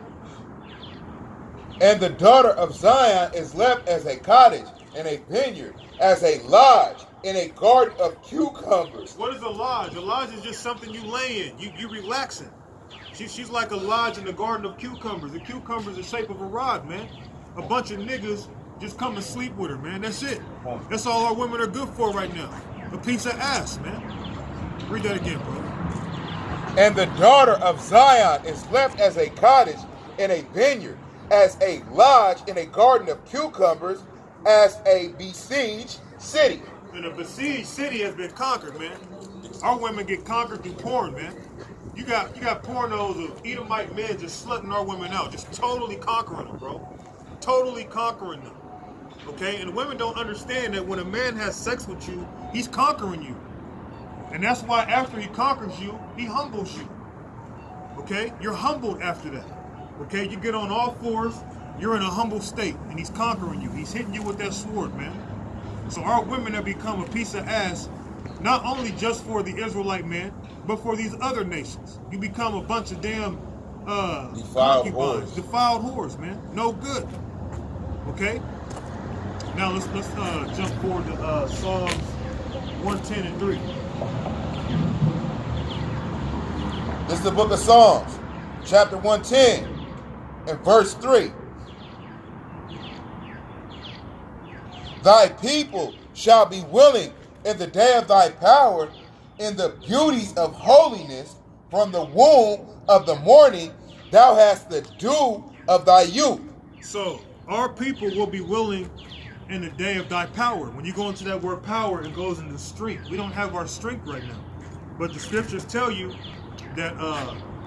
And the daughter of Zion is left as a cottage and a vineyard, as a lodge in a garden of cucumbers. What is a lodge? A lodge is just something you lay in. You relaxing. She's like a lodge in the garden of cucumbers. The cucumbers the shape of a rod, man. A bunch of niggas just come and sleep with her, man. That's it. That's all our women are good for right now. A piece of ass, man. Read that again, bro. And the daughter of Zion is left as a cottage in a vineyard, as a lodge in a garden of cucumbers, as a besieged city. And a besieged city has been conquered, man. Our women get conquered through porn, man. You got pornos of Edomite men just slutting our women out, just totally conquering them, bro. Totally conquering them. Okay? And the women don't understand that when a man has sex with you, he's conquering you. And that's why after he conquers you, he humbles you. Okay? You're humbled after that. Okay? You get on all fours, you're in a humble state, and he's conquering you. He's hitting you with that sword, man. So our women have become a piece of ass, not only just for the Israelite man, but for these other nations. You become a bunch of damn defiled whores. Defiled whores, man. No good. Okay? Now let's jump forward to Psalms 110 and 3. This is the book of Psalms, chapter 110, and verse 3. Thy people shall be willing in the day of thy power, in the beauties of holiness. From the womb of the morning, thou hast the dew of thy youth. So our people will be willing in the day of thy power. When you go into that word power, it goes into strength. We don't have our strength right now. But the scriptures tell you that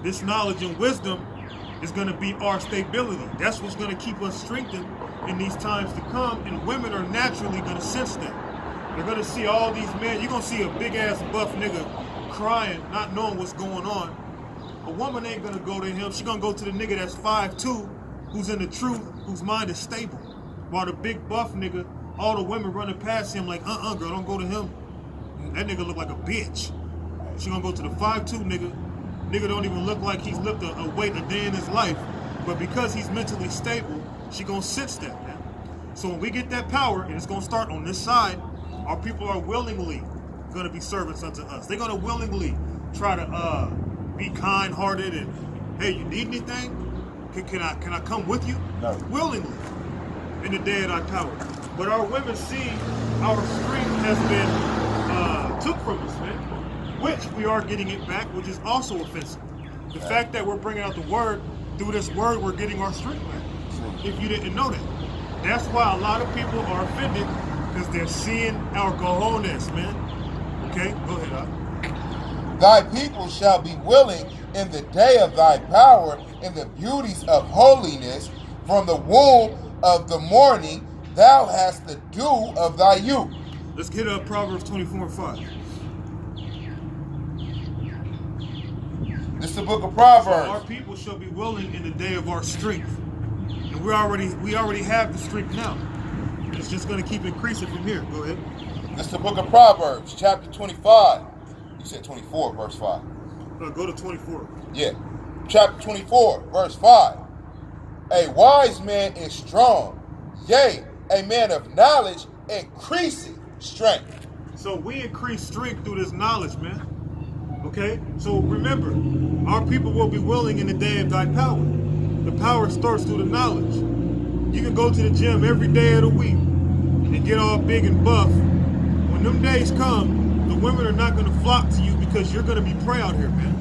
this knowledge and wisdom is going to be our stability. That's what's going to keep us strengthened in these times to come. And women are naturally going to sense that. They're going to see all these men. You're going to see a big-ass buff nigga crying, not knowing what's going on. A woman ain't going to go to him. She's going to go to the nigga that's 5'2", who's in the truth, whose mind is stable. While the big buff nigga, all the women running past him like, girl, don't go to him. That nigga look like a bitch. She gonna go to the 5'2" nigga. Nigga don't even look like he's lifted a weight a day in his life. But because he's mentally stable, she gonna sense that, man. So when we get that power, and it's gonna start on this side, our people are willingly gonna be servants unto us. They're gonna willingly try to be kind-hearted and, hey, you need anything? Can I come with you? No. Willingly. In the day of thy power. But our women see our strength has been took from us, man. Which we are getting it back, which is also offensive. The fact that we're bringing out the word, through this word, we're getting our strength back. If you didn't know that. That's why a lot of people are offended, because they're seeing our cojones, man. Okay, go ahead, Al. Thy people shall be willing in the day of thy power, in the beauties of holiness. From the womb of the morning, thou hast the dew of thy youth. Let's get up Proverbs 24 and 5. This is the book of Proverbs. So our people shall be willing in the day of our strength. And we already have the strength now. It's just going to keep increasing from here. Go ahead. This is the book of Proverbs, chapter 25. You said 24, verse 5. Go to 24. Yeah. Chapter 24, verse 5. A wise man is strong, yea, a man of knowledge increasing strength. So we increase strength through this knowledge, man. Okay? So remember, our people will be willing in the day of thy power. The power starts through the knowledge. You can go to the gym every day of the week and get all big and buff. When them days come, the women are not going to flock to you because you're going to be prey out here, man.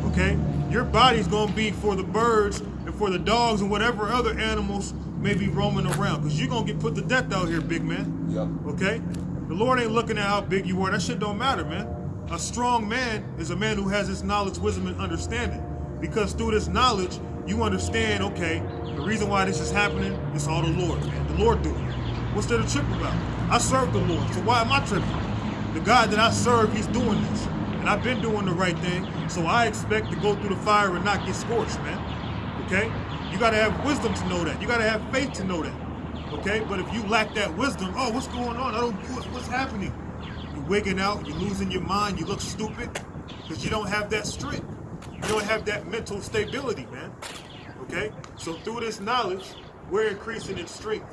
Okay? Your body's going to be for the birds and for the dogs and whatever other animals may be roaming around, because you're going to get put to death out here, big man. Yep. Okay? The Lord ain't looking at how big you are. That shit don't matter, man. A strong man is a man who has this knowledge, wisdom, and understanding. Because through this knowledge, you understand, okay, the reason why this is happening is all the Lord, man. The Lord doing it. What's there to trip about? I serve the Lord, so why am I tripping? The God that I serve, he's doing this. And I've been doing the right thing, so I expect to go through the fire and not get scorched, man. Okay? You got to have wisdom to know that. You got to have faith to know that. Okay? But if you lack that wisdom, oh, what's going on? I don't what's happening? You're wigging out, you're losing your mind, you look stupid because you don't have that strength. You don't have that mental stability, man. Okay? So through this knowledge, we're increasing in strength.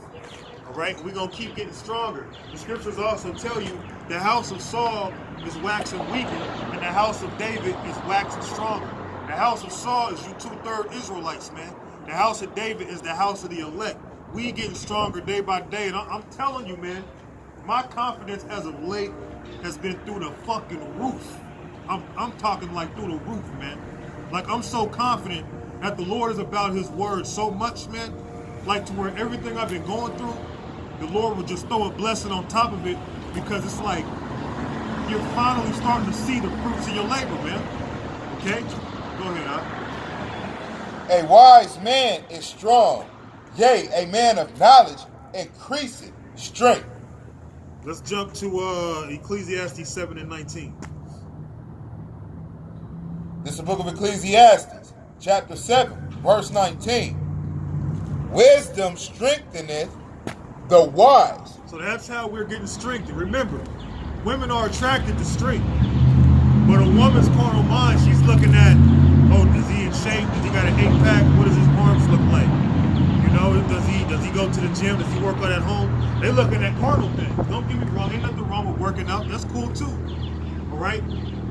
All right? We're going to keep getting stronger. The scriptures also tell you the house of Saul is waxing weaker and the house of David is waxing stronger. The house of Saul is you 2/3 Israelites, man. The house of David is the house of the elect. We getting stronger day by day, and I'm telling you, man, my confidence as of late has been through the fucking roof. I'm talking like through the roof, man. Like I'm so confident that the Lord is about His word so much, man. Like to where everything I've been going through, the Lord will just throw a blessing on top of it because it's like you're finally starting to see the fruits of your labor, man. Okay? Go ahead, huh? A wise man is strong, yea, a man of knowledge increaseth strength. Let's jump to Ecclesiastes 7 and 19. This is the book of Ecclesiastes, chapter 7, verse 19. Wisdom strengtheneth the wise. So that's how we're getting strengthened. Remember, women are attracted to strength. But a woman's carnal mind, she's looking at, oh, is he in shape? Does he got an 8-pack? What does his arms look like? You know, does he go to the gym? Does he work out at home? They're looking at carnal things. Don't get me wrong, ain't nothing wrong with working out. That's cool too. All right?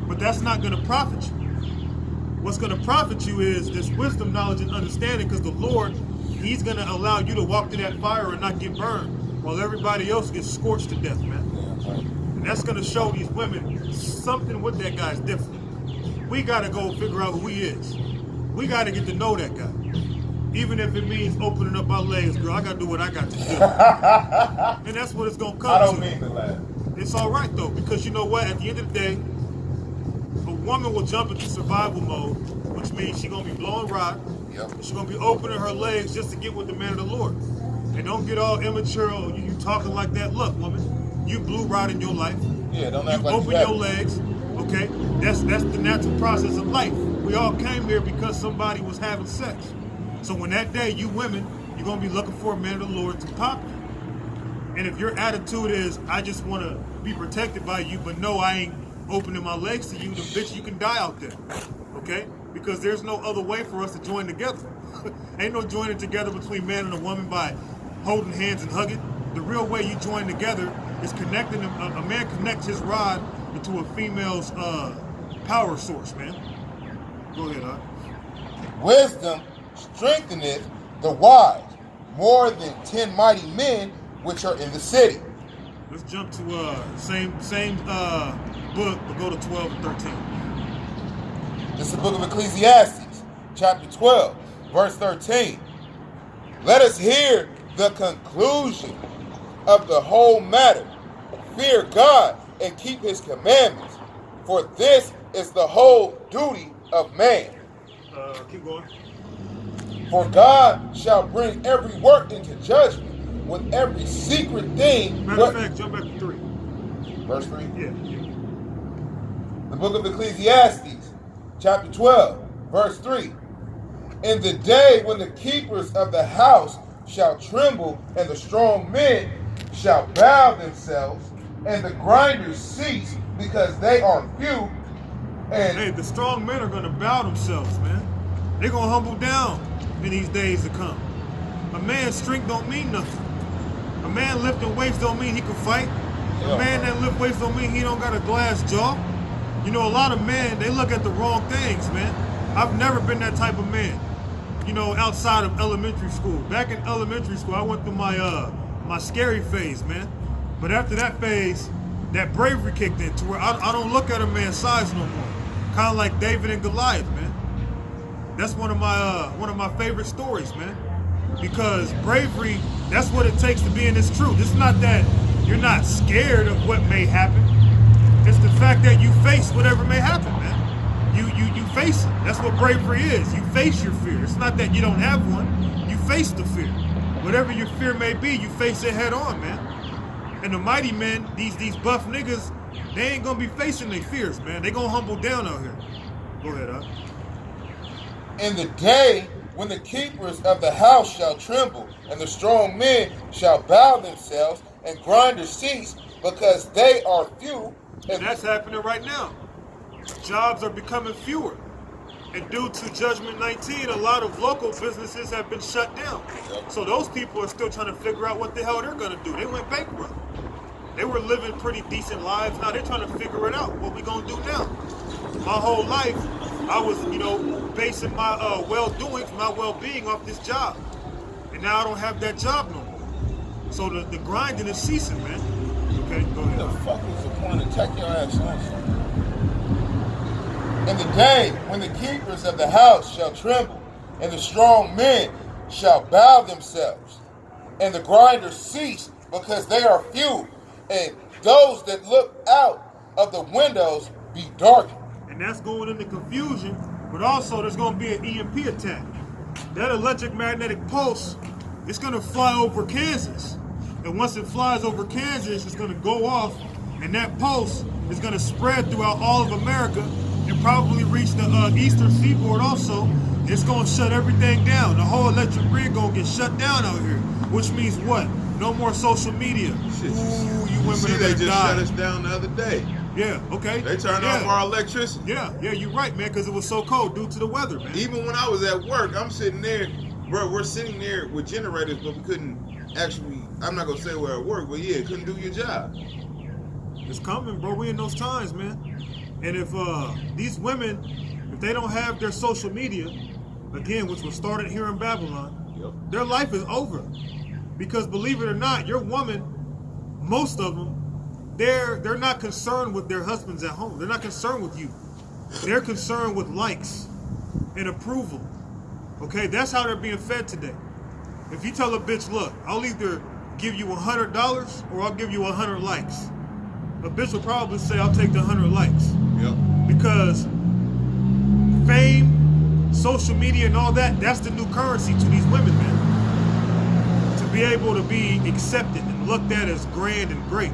But that's not going to profit you. What's going to profit you is this wisdom, knowledge, and understanding, because the Lord, He's going to allow you to walk through that fire and not get burned while everybody else gets scorched to death, man. And that's going to show these women something with that guy's different. We got to go figure out who he is. We got to get to know that guy. Even if it means opening up our legs, girl, I got to do what I got to do. And that's what it's going to come to. I don't mean to laugh. It's all right, though, because you know what? At the end of the day, a woman will jump into survival mode, which means she's going to be blowing rod. Yep. She's going to be opening her legs just to get with the man of the Lord. And don't get all immature, you talking like that. Look, woman, you blew rod in your life. Yeah, don't You act like open you your haven't. legs, okay? That's the natural process of life. We all came here because somebody was having sex. So when that day, you women, you're going to be looking for a man of the Lord to pop you. And if your attitude is, I just want to be protected by you, but no, I ain't opening my legs to you, then bitch, you can die out there, okay? Because there's no other way for us to join together. Ain't no joining together between man and a woman by holding hands and hugging. The real way you join together is connecting. A man connects his rod into a female's power source, man. Go ahead, huh? Wisdom strengtheneth the wise more than 10 mighty men which are in the city. Let's jump to same book, but go to 12 and 13. This is the book of Ecclesiastes, chapter 12, verse 13. Let us hear the conclusion of the whole matter. Fear God and keep His commandments, for this is the whole duty of man. Keep going. For God shall bring every work into judgment with every secret thing. Matter of fact, jump back to 3. Verse 3. Yeah. The book of Ecclesiastes, chapter 12, verse 3. In the day when the keepers of the house shall tremble, and the strong men shall bow themselves, and the grinders cease, because they are few. And Hey, the strong men are going to bow themselves, man. They're going to humble down in these days to come. A man's strength don't mean nothing. A man lifting weights don't mean he can fight. A man that lift weights don't mean he don't got a glass jaw. You know, a lot of men, they look at the wrong things, man. I've never been that type of man, you know, outside of elementary school. Back in elementary school, I went through my scary phase, man. But after that phase, that bravery kicked in to where I don't look at a man's size no more. Kind of like David and Goliath, man. That's one of my favorite stories, man. Because bravery, that's what it takes to be in this truth. It's not that you're not scared of what may happen. It's the fact that you face whatever may happen, man. You face it. That's what bravery is. You face your fear. It's not that you don't have one. You face the fear. Whatever your fear may be, you face it head on, man. And the mighty men, these buff niggas, they ain't gonna be facing their fears, man. They gonna humble down out here. Go ahead, huh? in the day when the keepers of the house shall tremble, and the strong men shall bow themselves, and grinders cease, because they are few. And that's happening right now. Jobs are becoming fewer. And due to Judgment 19, a lot of local businesses have been shut down. So those people are still trying to figure out what the hell they're going to do. They went bankrupt. They were living pretty decent lives. Now they're trying to figure it out. What we going to do now? My whole life, I was, basing my well-doing, my well-being off this job. And now I don't have that job no more. So the grinding is ceasing, man. Okay, go ahead. What the fuck is the point of taking your ass on? In the day when the keepers of the house shall tremble, and the strong men shall bow themselves, and the grinders cease because they are few, and those that look out of the windows be darkened. And that's going into confusion, but also there's going to be an EMP attack. That electromagnetic pulse, it's going to fly over Kansas. And once it flies over Kansas, it's going to go off, and that pulse is going to spread throughout all of America and probably reach the eastern seaboard also. It's going to shut everything down. The whole electric grid going to get shut down out here, which means what? No more social media. Shit, Ooh, you women see, are they gonna just die. shut us down the other day. Yeah, okay. They turned off our electricity. Yeah, you're right, man, because it was so cold due to the weather, man. Even when I was at work, I'm sitting there, bro, we're sitting there with generators, but we couldn't actually, I'm not going to say we're at work, but yeah, couldn't do your job. It's coming, bro. We in those times, man. And if these women, if they don't have their social media, again, which was started here in Babylon, their life is over. Because believe it or not, your woman, most of them, they're not concerned with their husbands at home. They're not concerned with you. They're concerned with likes and approval. Okay, that's how they're being fed today. If you tell a bitch, look, I'll either give you $100 or I'll give you 100 likes. A bitch will probably say, I'll take the 100 likes. Yep. Because fame, social media and all that, that's the new currency to these women, man. To be able to be accepted and looked at as grand and great.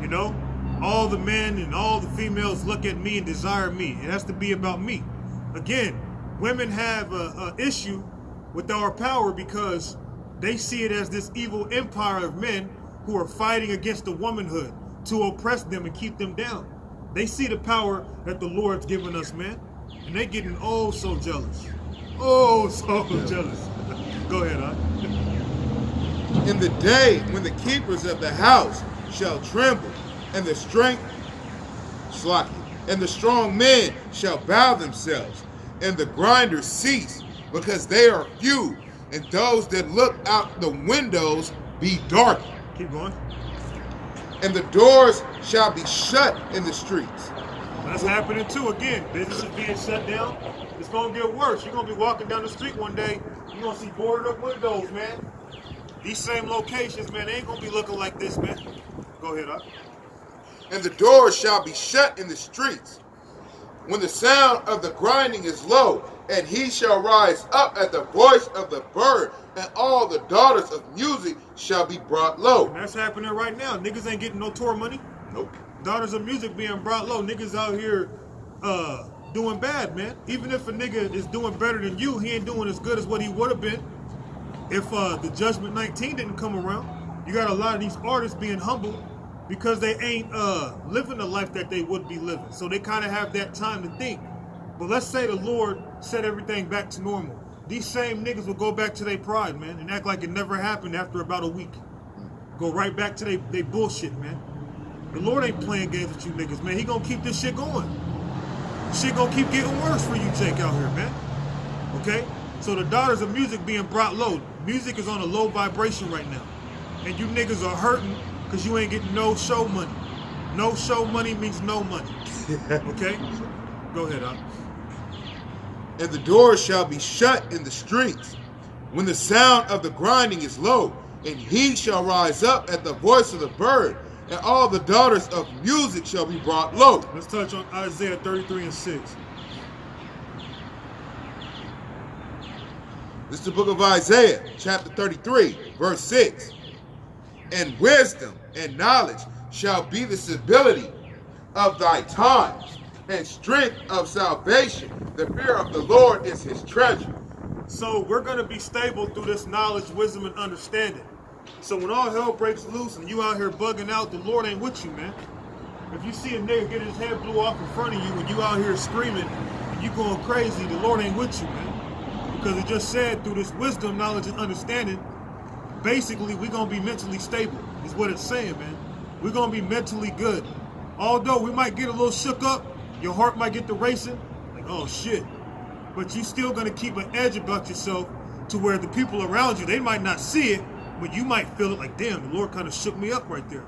You know, all the men and all the females look at me and desire me. It has to be about me. Again, women have a issue with our power because they see it as this evil empire of men who are fighting against the womanhood to oppress them and keep them down. They see the power that the Lord's given us, man. And they getting oh so jealous. Oh, so jealous. Go ahead, huh? In the day when the keepers of the house shall tremble, and the strong men shall bow themselves, and the grinders cease, because they are few, and those that look out the windows be darkened. Keep going. And the doors shall be shut in the streets. That's happening too. Again, businesses being shut down. It's gonna get worse. You're gonna be walking down the street one day, you're gonna see boarded up windows, man. These same locations, man, they ain't gonna be looking like this, man. Go ahead, huh? And the doors shall be shut in the streets, when the sound of the grinding is low, and he shall rise up at the voice of the bird, and all the daughters of music shall be brought low. And that's happening right now. Niggas ain't getting no tour money. Nope. Daughters of music being brought low. Niggas out here doing bad, man. Even if a nigga is doing better than you, he ain't doing as good as what he would have been if the Judgment 19 didn't come around. You got a lot of these artists being humbled because they ain't living the life that they would be living. So they kind of have that time to think. But let's say the Lord set everything back to normal. These same niggas will go back to their pride, man, and act like it never happened after about a week. Go right back to they bullshit, man. The Lord ain't playing games with you niggas, man. He gonna keep this shit going. Shit gonna keep getting worse for you, Jake, out here, man. Okay? So the daughters of music being brought low. Music is on a low vibration right now. And you niggas are hurting because you ain't getting no show money. No show money means no money. Okay? Go ahead, Al. And the doors shall be shut in the streets, when the sound of the grinding is low, and he shall rise up at the voice of the bird, and all the daughters of music shall be brought low. Let's touch on Isaiah 33 and 6. This is the book of Isaiah, chapter 33, verse 6. And wisdom and knowledge shall be the stability of thy times, and strength of salvation. The fear of the Lord is his treasure. So we're going to be stable through this knowledge, wisdom, and understanding. So when all hell breaks loose and you out here bugging out, the Lord ain't with you, man. If you see a nigga get his head blew off in front of you and you out here screaming and you going crazy, the Lord ain't with you, man. Because it just said through this wisdom, knowledge, and understanding, basically we're going to be mentally stable, is what it's saying, man. We're going to be mentally good. Although we might get a little shook up, your heart might get to racing, like, oh shit. But you still gonna keep an edge about yourself to where the people around you, they might not see it, but you might feel it like, damn, the Lord kind of shook me up right there.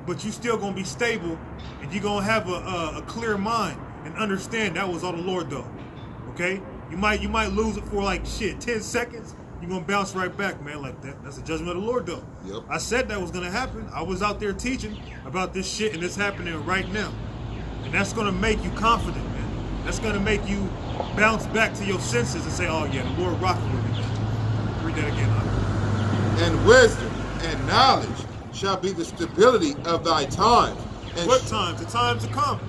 But you still gonna be stable, and you gonna have a clear mind and understand that was all the Lord though. Okay? You might lose it for like shit, 10 seconds. You're gonna bounce right back, man, like that. That's the judgment of the Lord though. Yep. I said that was gonna happen. I was out there teaching about this shit, and it's happening right now. And that's gonna make you confident, man. That's gonna make you bounce back to your senses and say, oh yeah, the Lord rocking with me, man. Read that again, huh? And wisdom and knowledge shall be the stability of thy times. And What times? The times to come.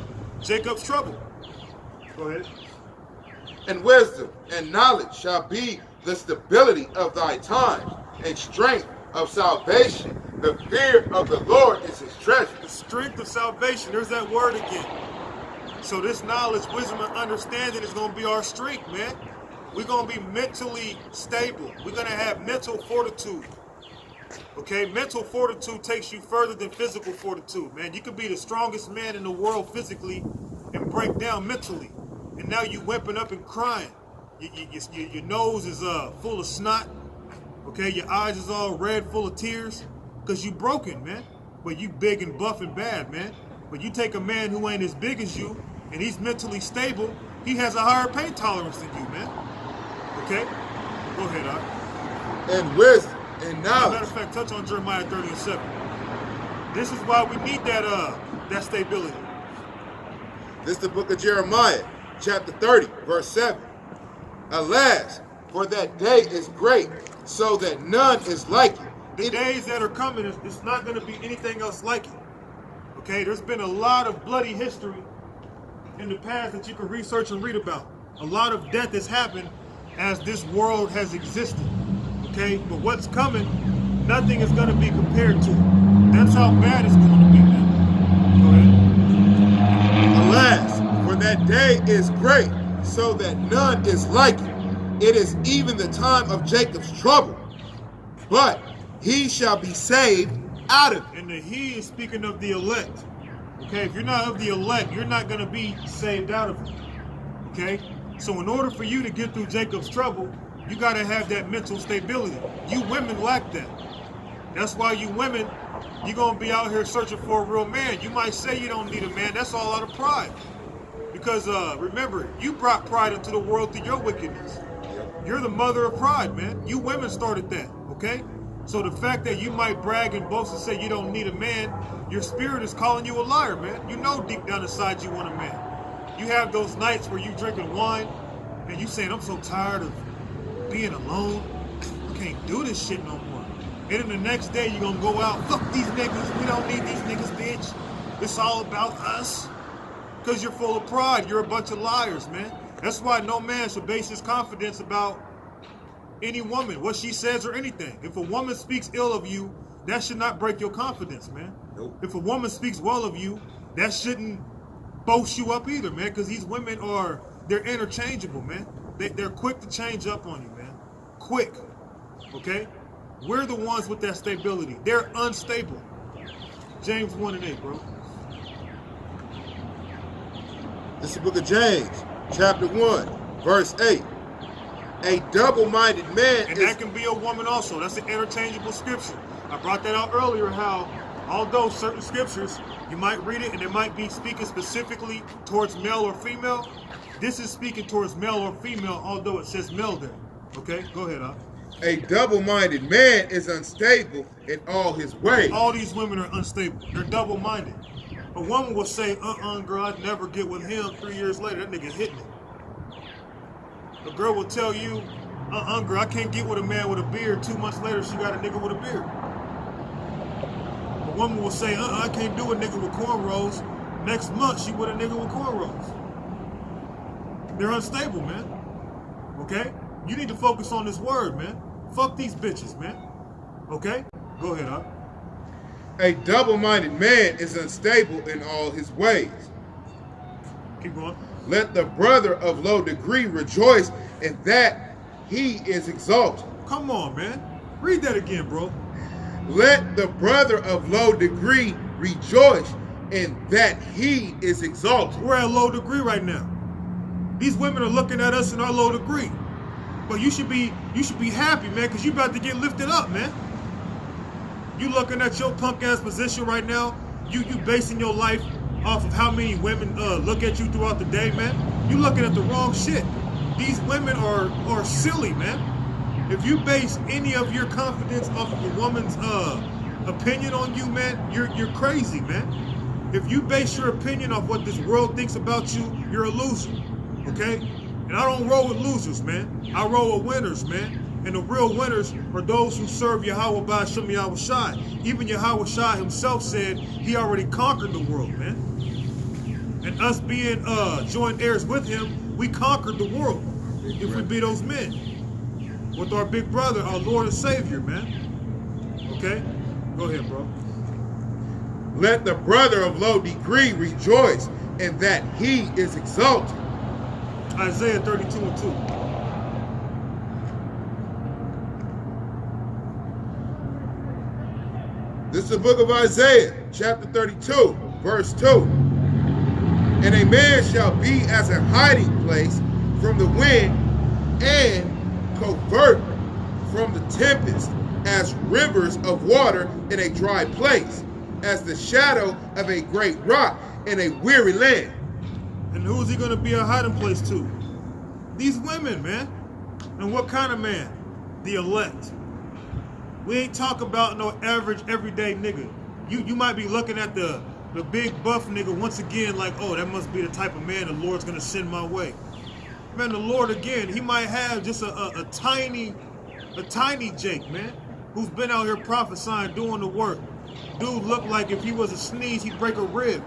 Jacob's trouble. Go ahead. And wisdom and knowledge shall be the stability of thy times, and strength of salvation. The fear of the Lord is his treasure. The strength of salvation. There's that word again. So this knowledge, wisdom, and understanding is going to be our strength, man. We're going to be mentally stable. We're going to have mental fortitude. Okay? Mental fortitude takes you further than physical fortitude, man. You can be the strongest man in the world physically and break down mentally. And now you whipping up and crying. Your nose is full of snot. Okay? Your eyes is all red, full of tears. Because you broken, man. But you big and buff and bad, man. But you take a man who ain't as big as you, and he's mentally stable, he has a higher pain tolerance than you, man. Okay? Go ahead, Art. And wisdom and As a matter knowledge. of fact, touch on Jeremiah 30:7. This is why we need that stability. This is the book of Jeremiah, chapter 30, verse 7. Alas, for that day is great, so that none is like it. The days that are coming, it's not going to be anything else like it. Okay? There's been a lot of bloody history in the past that you can research and read about. A lot of death has happened as this world has existed. Okay? But what's coming, nothing is going to be compared to it. That's how bad it's going to be, man. Go ahead. Alas, for that day is great, so that none is like it. It is even the time of Jacob's trouble, but he shall be saved out of it. And the he is speaking of the elect. Okay, if you're not of the elect, you're not going to be saved out of it. Okay? So in order for you to get through Jacob's trouble, you got to have that mental stability. You women lack that. That's why you women, you're going to be out here searching for a real man. You might say you don't need a man. That's all out of pride. Because remember, you brought pride into the world through your wickedness. You're the mother of pride, man. You women started that, okay? So the fact that you might brag and boast and say you don't need a man, your spirit is calling you a liar, man. You know deep down inside you want a man. You have those nights where you drinking wine and you saying, I'm so tired of being alone. I can't do this shit no more. And then the next day you're gonna go out, fuck these niggas. We don't need these niggas, bitch. It's all about us. Because you're full of pride. You're a bunch of liars, man. That's why no man should base his confidence about any woman, what she says or anything. If a woman speaks ill of you, that should not break your confidence, man. Nope. If a woman speaks well of you, that shouldn't boast you up either, man, because these women they're interchangeable, man. They're quick to change up on you, man. Quick, okay? We're the ones with that stability. They're unstable. James 1:8, bro. This is the book of James, chapter 1, verse 8. A double-minded man And is... that can be a woman also. That's an interchangeable scripture. I brought that out earlier, how although certain scriptures, you might read it and it might be speaking specifically towards male or female, this is speaking towards male or female, although it says male there. Okay, go ahead, Al. A double-minded man is unstable in all his ways. All these women are unstable. They're double-minded. A woman will say, girl, I'd never get with him. 3 years later, that nigga hit me. A girl will tell you, girl, I can't get with a man with a beard. 2 months later, she got a nigga with a beard. A woman will say, I can't do a nigga with cornrows. Next month, she with a nigga with cornrows. They're unstable, man. Okay? You need to focus on this word, man. Fuck these bitches, man. Okay? Go ahead, Al. A double-minded man is unstable in all his ways. Keep going. Let the brother of low degree rejoice in that he is exalted. Come on, man. Read that again, bro. Let the brother of low degree rejoice in that he is exalted. We're at low degree right now. These women are looking at us in our low degree. But you should be happy, man, because you about to get lifted up, man. You looking at your punk ass position right now. You basing your life off of how many women look at you throughout the day, man. You looking at the wrong shit. These women are silly, man. If you base any of your confidence off of a woman's opinion on you, man, you're crazy, man. If you base your opinion off what this world thinks about you, you're a loser, okay? And I don't roll with losers, man. I roll with winners, man. And the real winners are those who serve Yahweh by Shem Yahweh Shai. Even Yahweh Shai himself said he already conquered the world, man. And us being joint heirs with him, we conquered the world. If we be those men. With our big brother, our Lord and Savior, man. Okay? Go ahead, bro. Let the brother of low degree rejoice in that he is exalted. Isaiah 32:2. This is the book of Isaiah, chapter 32, verse 2. And a man shall be as a hiding place from the wind, and covert from the tempest, as rivers of water in a dry place, as the shadow of a great rock in a weary land. And who's he going to be a hiding place to? These women, man. And what kind of man? The elect. We ain't talking about no average, everyday nigga. You might be looking at the big buff nigga once again like, oh, that must be the type of man the Lord's going to send my way. Man, the Lord, again, he might have just a tiny Jake, man, who's been out here prophesying, doing the work. Dude looked like if he was a sneeze, he'd break a rib.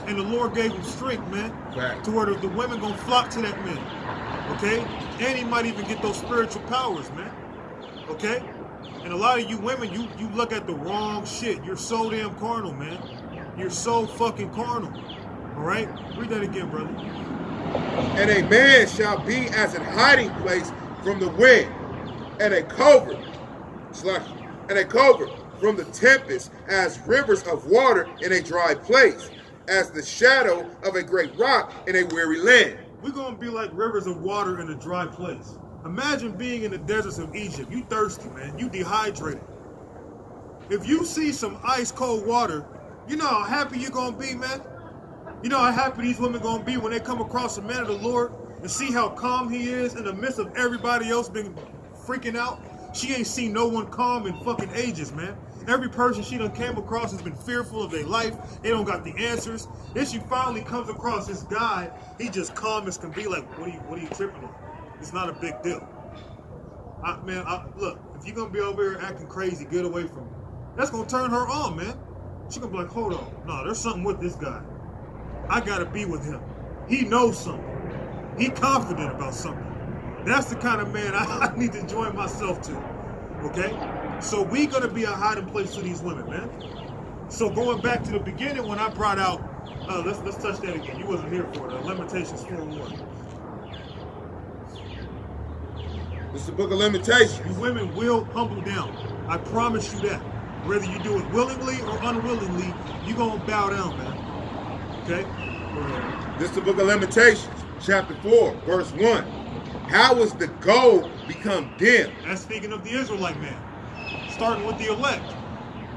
And the Lord gave him strength, man, Right. to where the women gonna flock to that man, okay? And he might even get those spiritual powers, man, okay? And a lot of you women, you look at the wrong shit. You're so damn carnal, man. You're so fucking carnal, all right? Read that again, brother. And a man shall be as an hiding place from the wind, and a covert from the tempest, as rivers of water in a dry place, as the shadow of a great rock in a weary land. We're gonna be like rivers of water in a dry place. Imagine being in the deserts of Egypt. You thirsty, man. You dehydrated. If you see some ice cold water, you know how happy you're gonna be, man? You know how happy these women gonna be when they come across a man of the Lord and see how calm he is in the midst of everybody else being freaking out? She ain't seen no one calm in fucking ages, man. Every person she done came across has been fearful of their life. They don't got the answers. Then she finally comes across this guy. He just calm as can be, like, what are you tripping on? It's not a big deal. Look, if you're gonna be over here acting crazy, get away from her. That's gonna turn her on, man. She gonna be like, hold on. No, there's something with this guy. I gotta be with him. He knows something. He confident about something. That's the kind of man I need to join myself to. Okay? So we gonna be a hiding place to these women, man. So going back to the beginning when I brought out, let's touch that again. You wasn't here for it. Lamentations 4:1. This is the book of Lamentations. You women will humble down. I promise you that. Whether you do it willingly or unwillingly, you gonna bow down, man. Okay? This is the book of Lamentations, chapter 4, verse 1. How is the gold become dim? That's speaking of the Israelite man. Starting with the elect.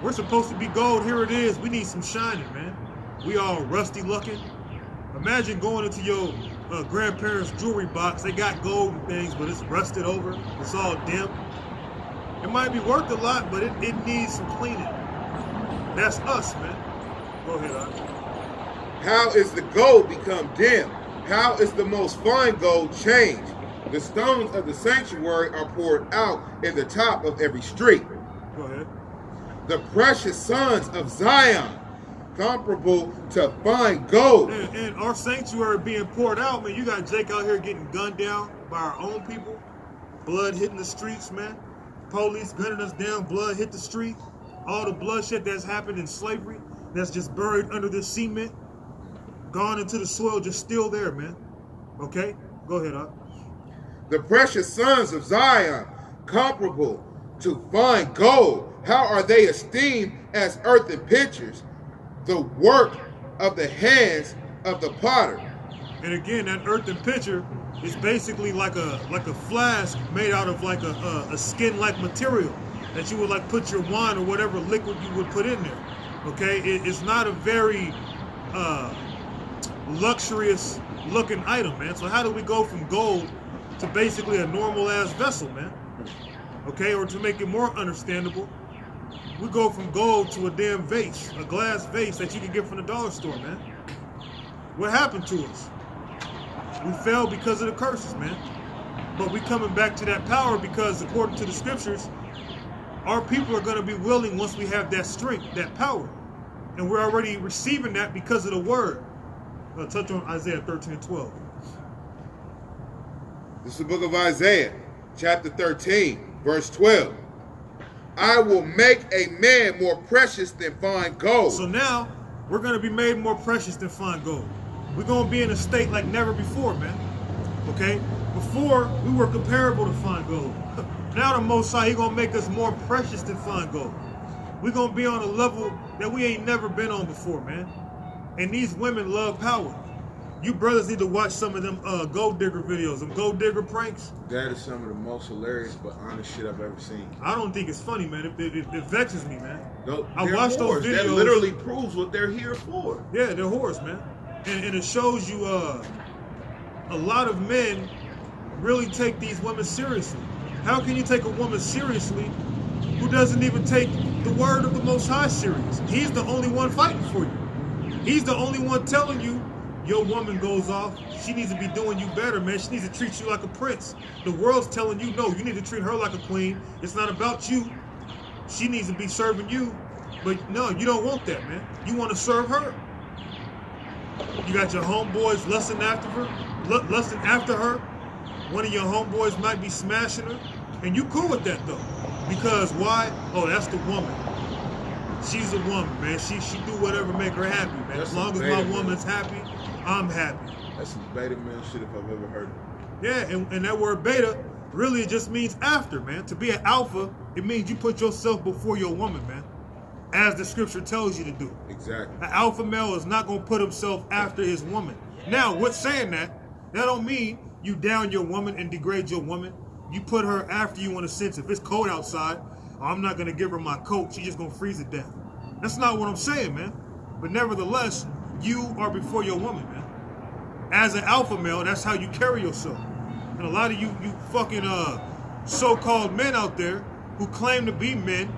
We're supposed to be gold. Here it is. We need some shining, man. We all rusty looking. Imagine going into your grandparents' jewelry box. They got gold and things, but it's rusted over. It's all dim. It might be worth a lot, but it needs some cleaning. That's us, man. Go ahead, Art. How is the gold become dim? How is the most fine gold changed? The stones of the sanctuary are poured out in the top of every street. Go ahead. The precious sons of Zion, comparable to fine gold. And our sanctuary being poured out, man. You got Jake out here getting gunned down by our own people. Blood hitting the streets, man. Police gunning us down. Blood hit the street. All the bloodshed that's happened in slavery, that's just buried under this cement, gone into the soil, just still there, man. Okay? Go ahead, Up. The precious sons of Zion, comparable to fine gold. How are they esteemed as earthen pitchers, the work of the hands of the potter? And again, that earthen pitcher is basically like a flask made out of like a skin-like material that you would like put your wine or whatever liquid you would put in there. Okay, it's not a very luxurious looking item, man. So how do we go from gold to basically a normal ass vessel, man? Okay, or to make it more understandable, we go from gold to a damn vase, a glass vase that you can get from the dollar store, man. What happened to us? We fell because of the curses, man. But we coming back to that power because according to the scriptures, our people are going to be willing once we have that strength, that power. And we're already receiving that because of the word. I'll touch on Isaiah 13 and 12. This is the book of Isaiah, chapter 13, verse 12. I will make a man more precious than fine gold. So now, we're going to be made more precious than fine gold. We're going to be in a state like never before, man. Okay? Before, we were comparable to fine gold. Now the Most High, He going to make us more precious than fine gold. We're going to be on a level that we ain't never been on before, man. And these women love power. You brothers need to watch some of them gold digger videos, them gold digger pranks. That is some of the most hilarious but honest shit I've ever seen. I don't think it's funny, man. It vexes me, man. No, I watched those videos. That literally proves what they're here for. Yeah, they're whores, man. And it shows you a lot of men really take these women seriously. How can you take a woman seriously who doesn't even take the word of the Most High serious? He's the only one fighting for you. He's the only one telling you your woman goes off. She needs to be doing you better, man. She needs to treat you like a prince. The world's telling you, no, you need to treat her like a queen. It's not about you. She needs to be serving you. But no, you don't want that, man. You want to serve her. You got your homeboys lusting after her. One of your homeboys might be smashing her. And you cool with that, though. Because why? Oh, that's the woman. She's a woman, man. She do whatever make her happy, man. That's as long as my woman's happy, I'm happy. That's some beta man shit if I've ever heard it. Yeah, and that word beta really it just means after, man. To be an alpha, it means you put yourself before your woman, man. As the scripture tells you to do. Exactly. An alpha male is not going to put himself after his woman. Now, with saying that don't mean you down your woman and degrade your woman. You put her after you in a sense. If it's cold outside, I'm not going to give her my coat. She's just going to freeze to death. That's not what I'm saying, man. But nevertheless, you are before your woman, man. As an alpha male, that's how you carry yourself. And a lot of you fucking so-called men out there who claim to be men,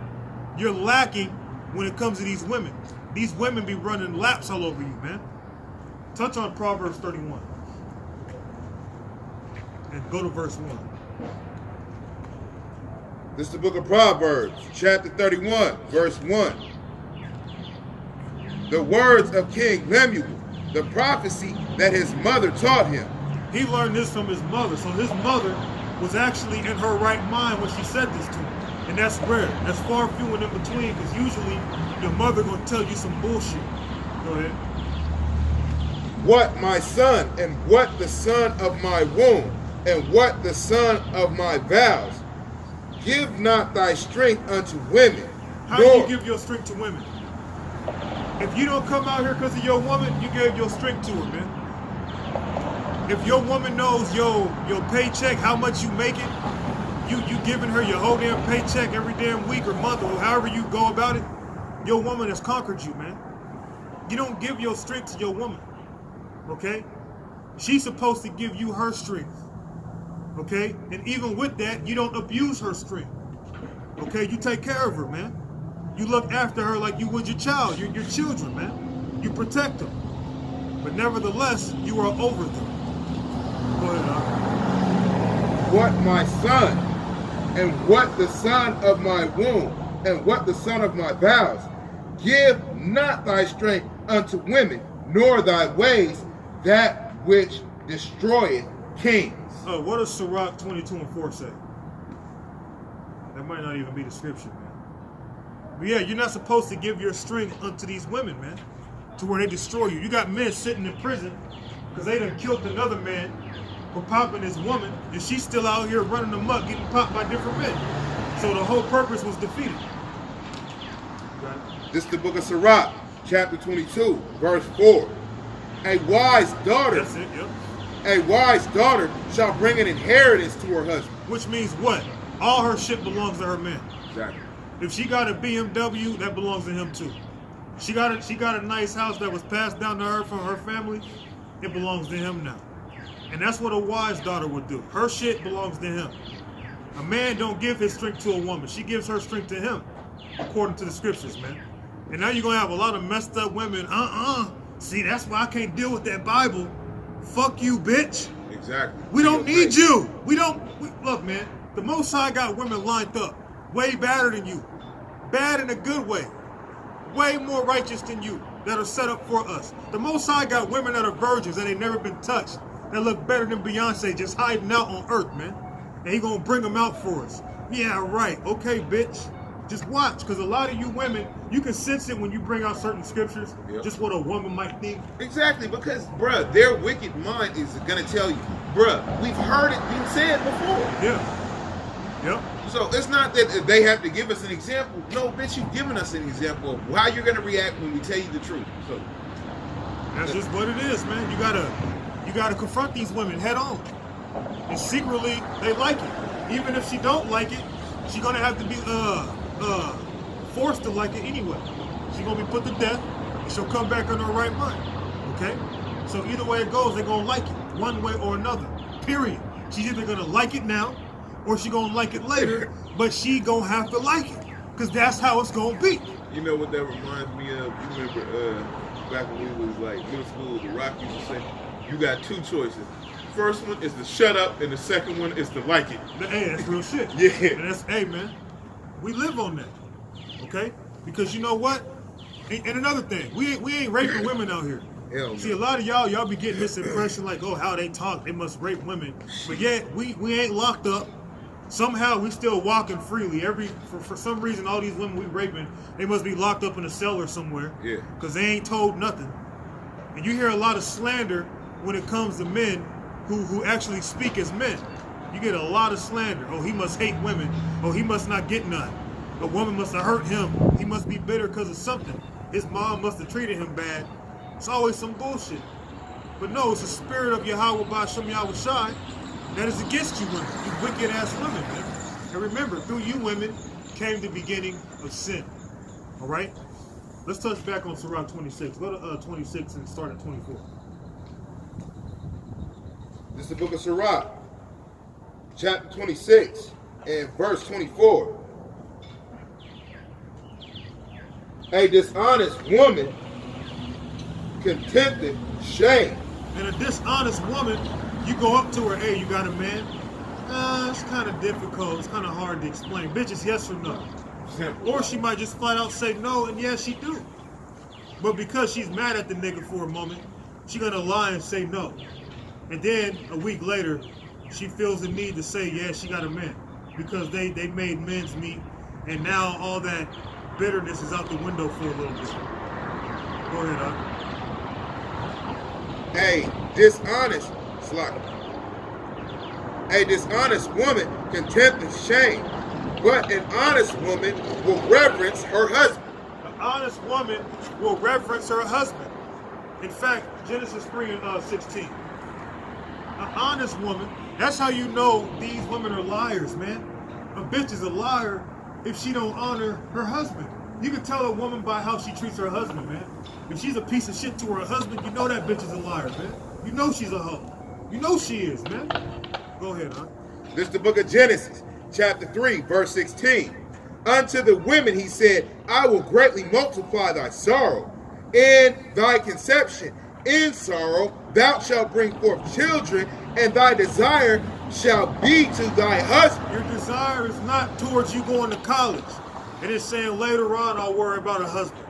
you're lacking when it comes to these women. These women be running laps all over you, man. Touch on Proverbs 31. And go to verse 1. This is the book of Proverbs, chapter 31, verse 1. The words of King Lemuel, the prophecy that his mother taught him. He learned this from his mother. So his mother was actually in her right mind when she said this to him. And that's rare. That's far few and in between, because usually your mother gonna tell you some bullshit. Go ahead. What my son, and what the son of my womb, and what the son of my vows. Give not thy strength unto women. How do you give your strength to women? If you don't come out here because of your woman, you gave your strength to her, man. If your woman knows your paycheck, how much you making, you giving her your whole damn paycheck every damn week or month or however you go about it, your woman has conquered you, man. You don't give your strength to your woman, okay? She's supposed to give you her strength, okay? And even with that, you don't abuse her strength, okay? You take care of her, man. You look after her like you would your child, your children, man. You protect them. But nevertheless, you are over them. Go ahead, What my son, and what the son of my womb, and what the son of my vows. Give not thy strength unto women, nor thy ways that which destroyeth kings. What does Sirach 22:4 say? That might not even be the scripture, man. But yeah, you're not supposed to give your strength unto these women, man, to where they destroy you. You got men sitting in prison because they done killed another man for popping his woman, and she's still out here running amok, getting popped by different men. So the whole purpose was defeated. This is the book of Sirach, chapter 22, verse 4. A wise daughter, That's it, yep. a wise daughter shall bring an inheritance to her husband. Which means what? All her shit belongs to her man. Exactly. If she got a BMW, that belongs to him too. She got a nice house that was passed down to her from her family, it belongs to him now. And that's what a wise daughter would do. Her shit belongs to him. A man don't give his strength to a woman. She gives her strength to him, according to the scriptures, man. And now you're gonna have a lot of messed up women. See, that's why I can't deal with that Bible. Fuck you, bitch. Exactly. We don't need you. Look, man. The Most High got women lined up, way better than you, bad in a good way, way more righteous than you, that are set up for us. The Most High got women that are virgins and they never been touched, that look better than Beyonce, just hiding out on earth, man. And he gonna bring them out for us. Yeah, right. Okay, bitch. Just watch, because a lot of you women, you can sense it when you bring out certain scriptures, just what a woman might think. Exactly, because, bruh, their wicked mind is going to tell you, bruh, we've heard it being said before. Yeah. Yep. So it's not that they have to give us an example. No, bitch, you've given us an example of how you're going to react when we tell you the truth. So that's just what it is, man. You gotta confront these women head on. And secretly, they like it. Even if she don't like it, she's gonna have to be forced to like it anyway. She's gonna be put to death, and she'll come back in her right mind. Okay? So either way it goes, they're gonna like it, one way or another. Period. She's either gonna like it now, or she gonna like it later, but she gonna have to like it. Because that's how it's gonna be. you know what that reminds me of? You remember back when we was like middle school, The Rock used to say, you got two choices. First one is to shut up, and the second one is to like it. Hey, that's real shit. Yeah. And that's, hey, man, we live on that, okay? Because you know what? And another thing, we ain't raping women out here. Hell no. See, a lot of y'all be getting this impression like, oh, how they talk, they must rape women. But yet, we ain't locked up. Somehow, we still walking freely. For some reason, all these women we raping, they must be locked up in a cellar somewhere. Yeah. Because they ain't told nothing. And you hear a lot of slander when it comes to men who actually speak as men. You get a lot of slander. Oh, he must hate women. Oh, he must not get none. A woman must have hurt him. He must be bitter because of something. His mom must have treated him bad. It's always some bullshit. But no, it's the spirit of Yahweh Ba'Shem Yahweh Shai that is against you women, you wicked ass women, man. And remember, through you women came the beginning of sin. All right? Let's touch back on Surah 26. Go to 26 and start at 24. This is the book of Sirach, chapter 26, and verse 24. A dishonest woman contenteth shame. And a dishonest woman, you go up to her, hey, you got a man? It's kind of difficult. It's kind of hard to explain. Bitches, yes or no? Or she might just flat out say no, and yes, she do. But because she's mad at the nigga for a moment, she gonna lie and say no. And then a week later, she feels the need to say, yeah, she got a man. Because they made men's meat, and now all that bitterness is out the window for a little bit. Go ahead, A dishonest woman contenteth shame, but an honest woman will reverence her husband. An honest woman will reverence her husband. In fact, Genesis 3 and 16. An honest woman, that's how you know these women are liars, man. A bitch is a liar if she don't honor her husband. You can tell a woman by how she treats her husband, man. If she's a piece of shit to her husband, you know that bitch is a liar, man. You know she's a hoe. You know she is, man. Go ahead, huh? This is the book of Genesis, chapter 3, verse 16. Unto the women he said, I will greatly multiply thy sorrow and thy conception. In sorrow thou shalt bring forth children, and thy desire shall be to thy husband. Your desire is not towards you going to college. It is saying later on I'll worry about a husband.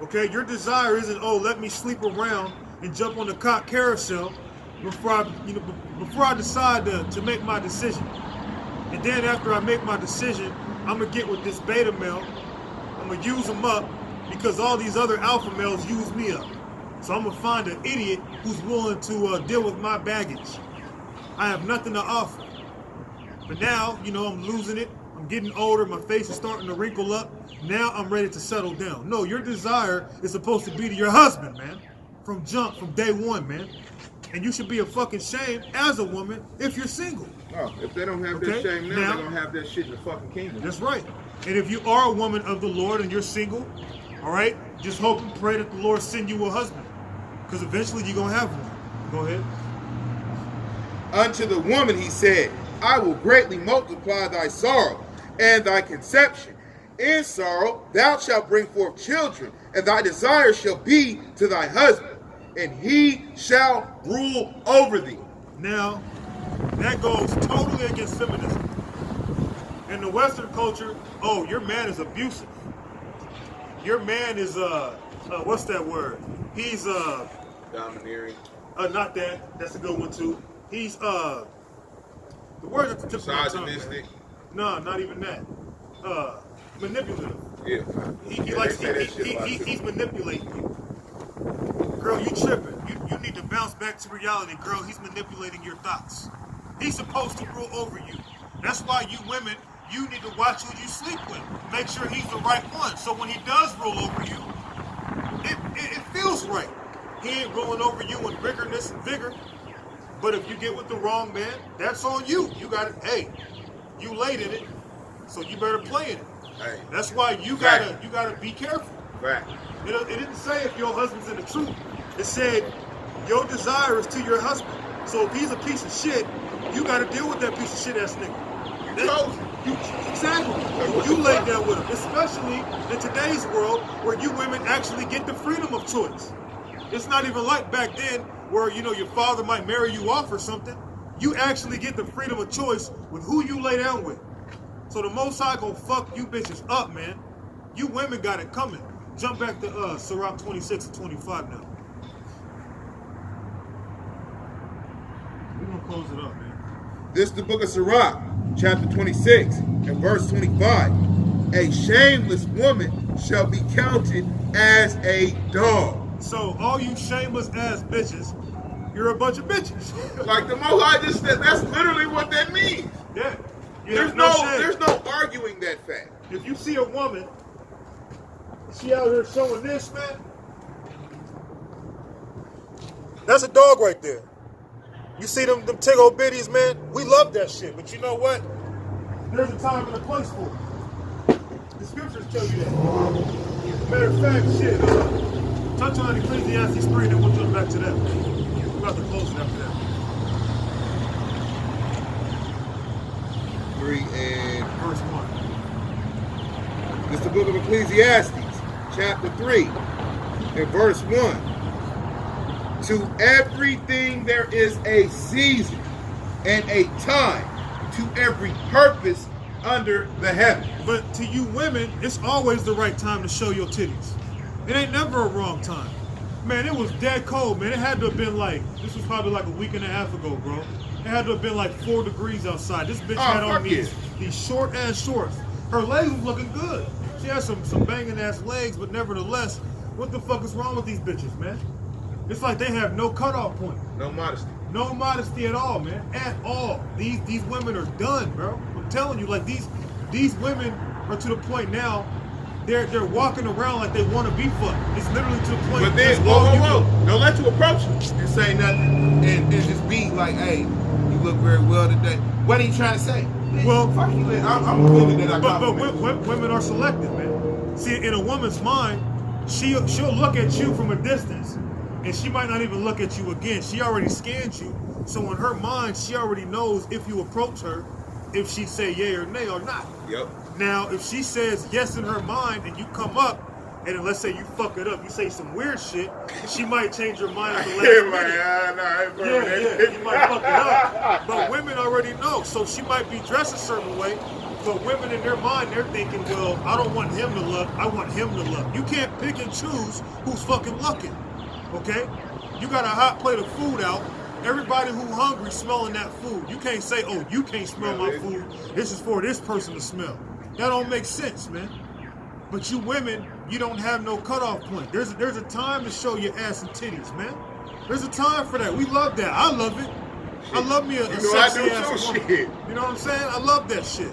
Okay, your desire isn't, oh, let me sleep around and jump on the cock carousel before I decide to make my decision. And then after I make my decision, I'm gonna get with this beta male. I'm gonna use him up because all these other alpha males use me up. So I'm gonna find an idiot who's willing to deal with my baggage. I have nothing to offer. But now, I'm losing it. I'm getting older. My face is starting to wrinkle up. Now I'm ready to settle down. No, your desire is supposed to be to your husband, man. from jump, from day one, man. And you should be a fucking shame as a woman if you're single. Oh, if they don't have that shame now, they're gonna have that shit in the fucking kingdom. That's right. And if you are a woman of the Lord and you're single, all right, just hope and pray that the Lord send you a husband, because eventually you're gonna have one. Go ahead. Unto the woman he said, I will greatly multiply thy sorrow and thy conception. In sorrow thou shalt bring forth children, and thy desire shall be to thy husband, and he shall rule over thee. Now, that goes totally against feminism. In the Western culture, oh, your man is abusive. Your man is, what's that word? He's, Domineering. not that. That's a good one, too. He's, the word at the tip of my tongue, man. Misogynistic. No, not even that. Manipulative. Yeah. He's manipulating you. Girl, you tripping. You need to bounce back to reality, girl. He's manipulating your thoughts. He's supposed to rule over you. That's why you women, you need to watch who you sleep with. Make sure he's the right one. So when he does rule over you, it feels right. He ain't ruling over you in rigorness and vigor. But if you get with the wrong man, that's on you. You got it. Hey, you late in it, so you better play in it. Hey. That's why you gotta be careful. Right. It didn't say if your husband's in the truth. It said your desire is to your husband. So if he's a piece of shit, you got to deal with that piece of shit ass nigga. Exactly. You laid down with him, especially in today's world where you women actually get the freedom of choice. It's not even like back then where your father might marry you off or something. You actually get the freedom of choice with who you lay down with. So the Most High gonna fuck you bitches up, man. You women got it coming. Jump back to Sirach 26 and 25 now. We're gonna close it up, man. This is the book of Sirach, chapter 26, and verse 25. A shameless woman shall be counted as a dog. So all you shameless ass bitches, you're a bunch of bitches. Like the Most High just said, that's literally what that means. Yeah. There's no arguing that fact. If you see a woman, she out here showing this, man, that's a dog right there. You see them tiggle bitties, man? We love that shit. But you know what? There's a time and a place for it. The scriptures tell you that. Matter of fact, shit, touch on Ecclesiastes 3, then we'll jump back to that. We're about to close it after that. 3 and Verse 1. this is the book of Ecclesiastes, chapter 3, and verse 1. To everything there is a season and a time, to every purpose under the heaven. But to you women, it's always the right time to show your titties. It ain't never a wrong time. Man, it was dead cold, man. It had to have been this was probably like a week and a half ago, bro. It had to have been like 4 degrees outside. This bitch had on these short ass shorts. Her legs was looking good. She had some banging ass legs, but nevertheless, what the fuck is wrong with these bitches, man? It's like they have no cutoff point. No modesty. No modesty at all, man. At all. These women are done, bro. I'm telling you, like these women are to the point now. They're walking around like they want to be fucked. It's literally to the point. But then, whoa. Don't let you approach them and say nothing and just be like, hey, you look very well today. What are you trying to say? Well, fuck you. I'm feeling that I got. But women are selective, man. See, in a woman's mind, she'll look at you from a distance, and she might not even look at you again. She already scanned you, so in her mind, she already knows if you approach her, if she say yay or nay or not. Yep. Now, if she says yes in her mind, and you come up, and then let's say you fuck it up, you say some weird shit, she might change her mind at the last minute. Yeah, you might fuck it up. But women already know, so she might be dressed a certain way. But women in their mind, they're thinking, well, I don't want him to look, I want him to look. You can't pick and choose who's fucking looking, okay? You got a hot plate of food out, everybody who hungry smelling that food. You can't say, oh, you can't smell my food, this is for this person to smell. That don't make sense, man. But you women, you don't have no cutoff point. There's a time to show your ass and titties, man. There's a time for that. We love that. I love it. I love me a sexy ass woman. You know what I'm saying? I love that shit.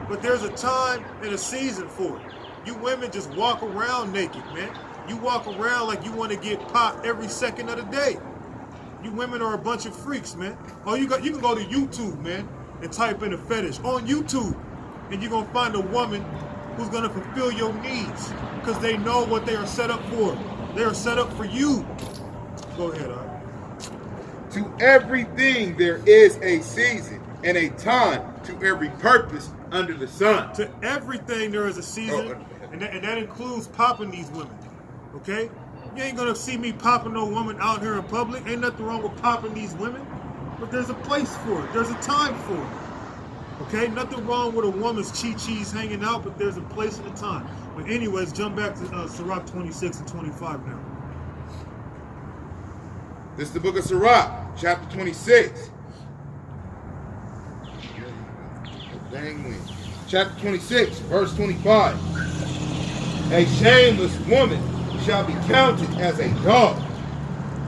But there's a time and a season for it. You women just walk around naked, man. You walk around like you want to get popped every second of the day. You women are a bunch of freaks, man. Oh, you can go to YouTube, man, and type in a fetish on YouTube, and you're gonna find a woman who's gonna fulfill your needs because they know what they are set up for. They are set up for you. Go ahead, all right. To everything there is a season and a time to every purpose under the sun. To everything there is a season, and that includes popping these women. Okay? You ain't gonna see me popping no woman out here in public. Ain't nothing wrong with popping these women, but there's a place for it. There's a time for it. Okay? Nothing wrong with a woman's chi-chis hanging out, but there's a place and a time. But anyways, jump back to Sirach 26 and 25 now. This is the book of Sirach, chapter 26. Chapter 26, verse 25. A shameless woman shall be counted as a dog,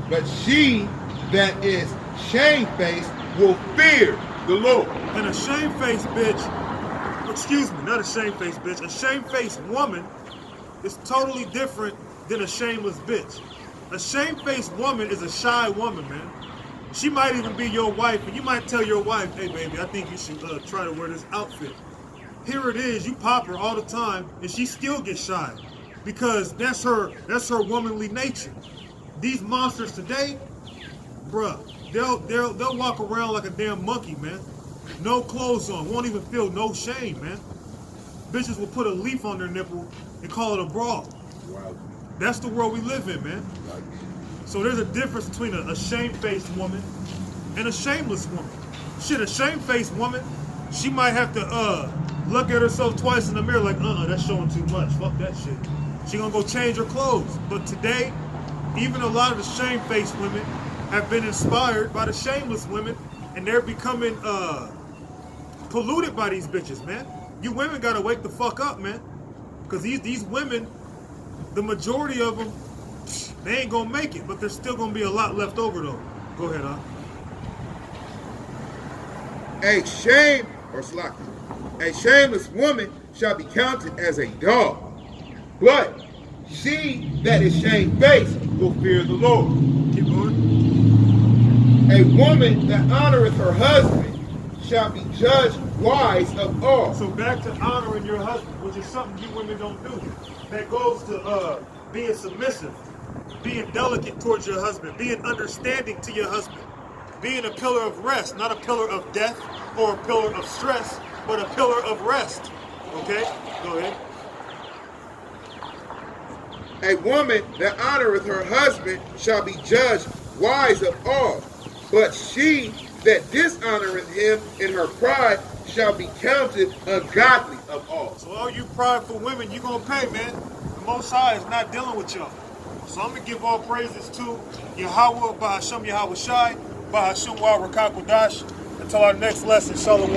but she that is shamefaced will fear the Lord. And a shamefaced bitch, excuse me, not a shamefaced bitch, a shamefaced woman is totally different than a shameless bitch. A shamefaced woman is a shy woman, man. She might even be your wife, and you might tell your wife, hey baby, I think you should try to wear this outfit. Here it is, you pop her all the time, and she still gets shy. Because that's her womanly nature. These monsters today, bruh, they'll walk around like a damn monkey, man. No clothes on, won't even feel no shame, man. Bitches will put a leaf on their nipple and call it a bra. Wow. That's the world we live in, man. So there's a difference between a shamefaced woman and a shameless woman. Shit, a shamefaced woman, she might have to look at herself twice in the mirror like, that's showing too much. Fuck that shit. She gonna go change her clothes. But today, even a lot of the shamefaced women have been inspired by the shameless women, and they're becoming polluted by these bitches, man. You women gotta wake the fuck up, man. Because these women, the majority of them, they ain't gonna make it, but there's still gonna be a lot left over though. Go ahead, A shameless woman shall be counted as a dog, but she that is shamefaced will fear the Lord. Keep going. A woman that honoreth her husband shall be judged wise of all. So back to honoring your husband, which is something you women don't do. That goes to being submissive, being delicate towards your husband, being understanding to your husband, being a pillar of rest, not a pillar of death or a pillar of stress, but a pillar of rest. Okay? Go ahead. A woman that honoreth her husband shall be judged wise of all, but she that dishonoreth him in her pride shall be counted ungodly of all. So all you prideful women, you gonna pay, man. The Most High is not dealing with y'all. So I'm gonna give all praises to Yahweh, Bahashem Yahweh Shai, Bahashem Wa Rakakwadash. Until our next lesson, Shalom.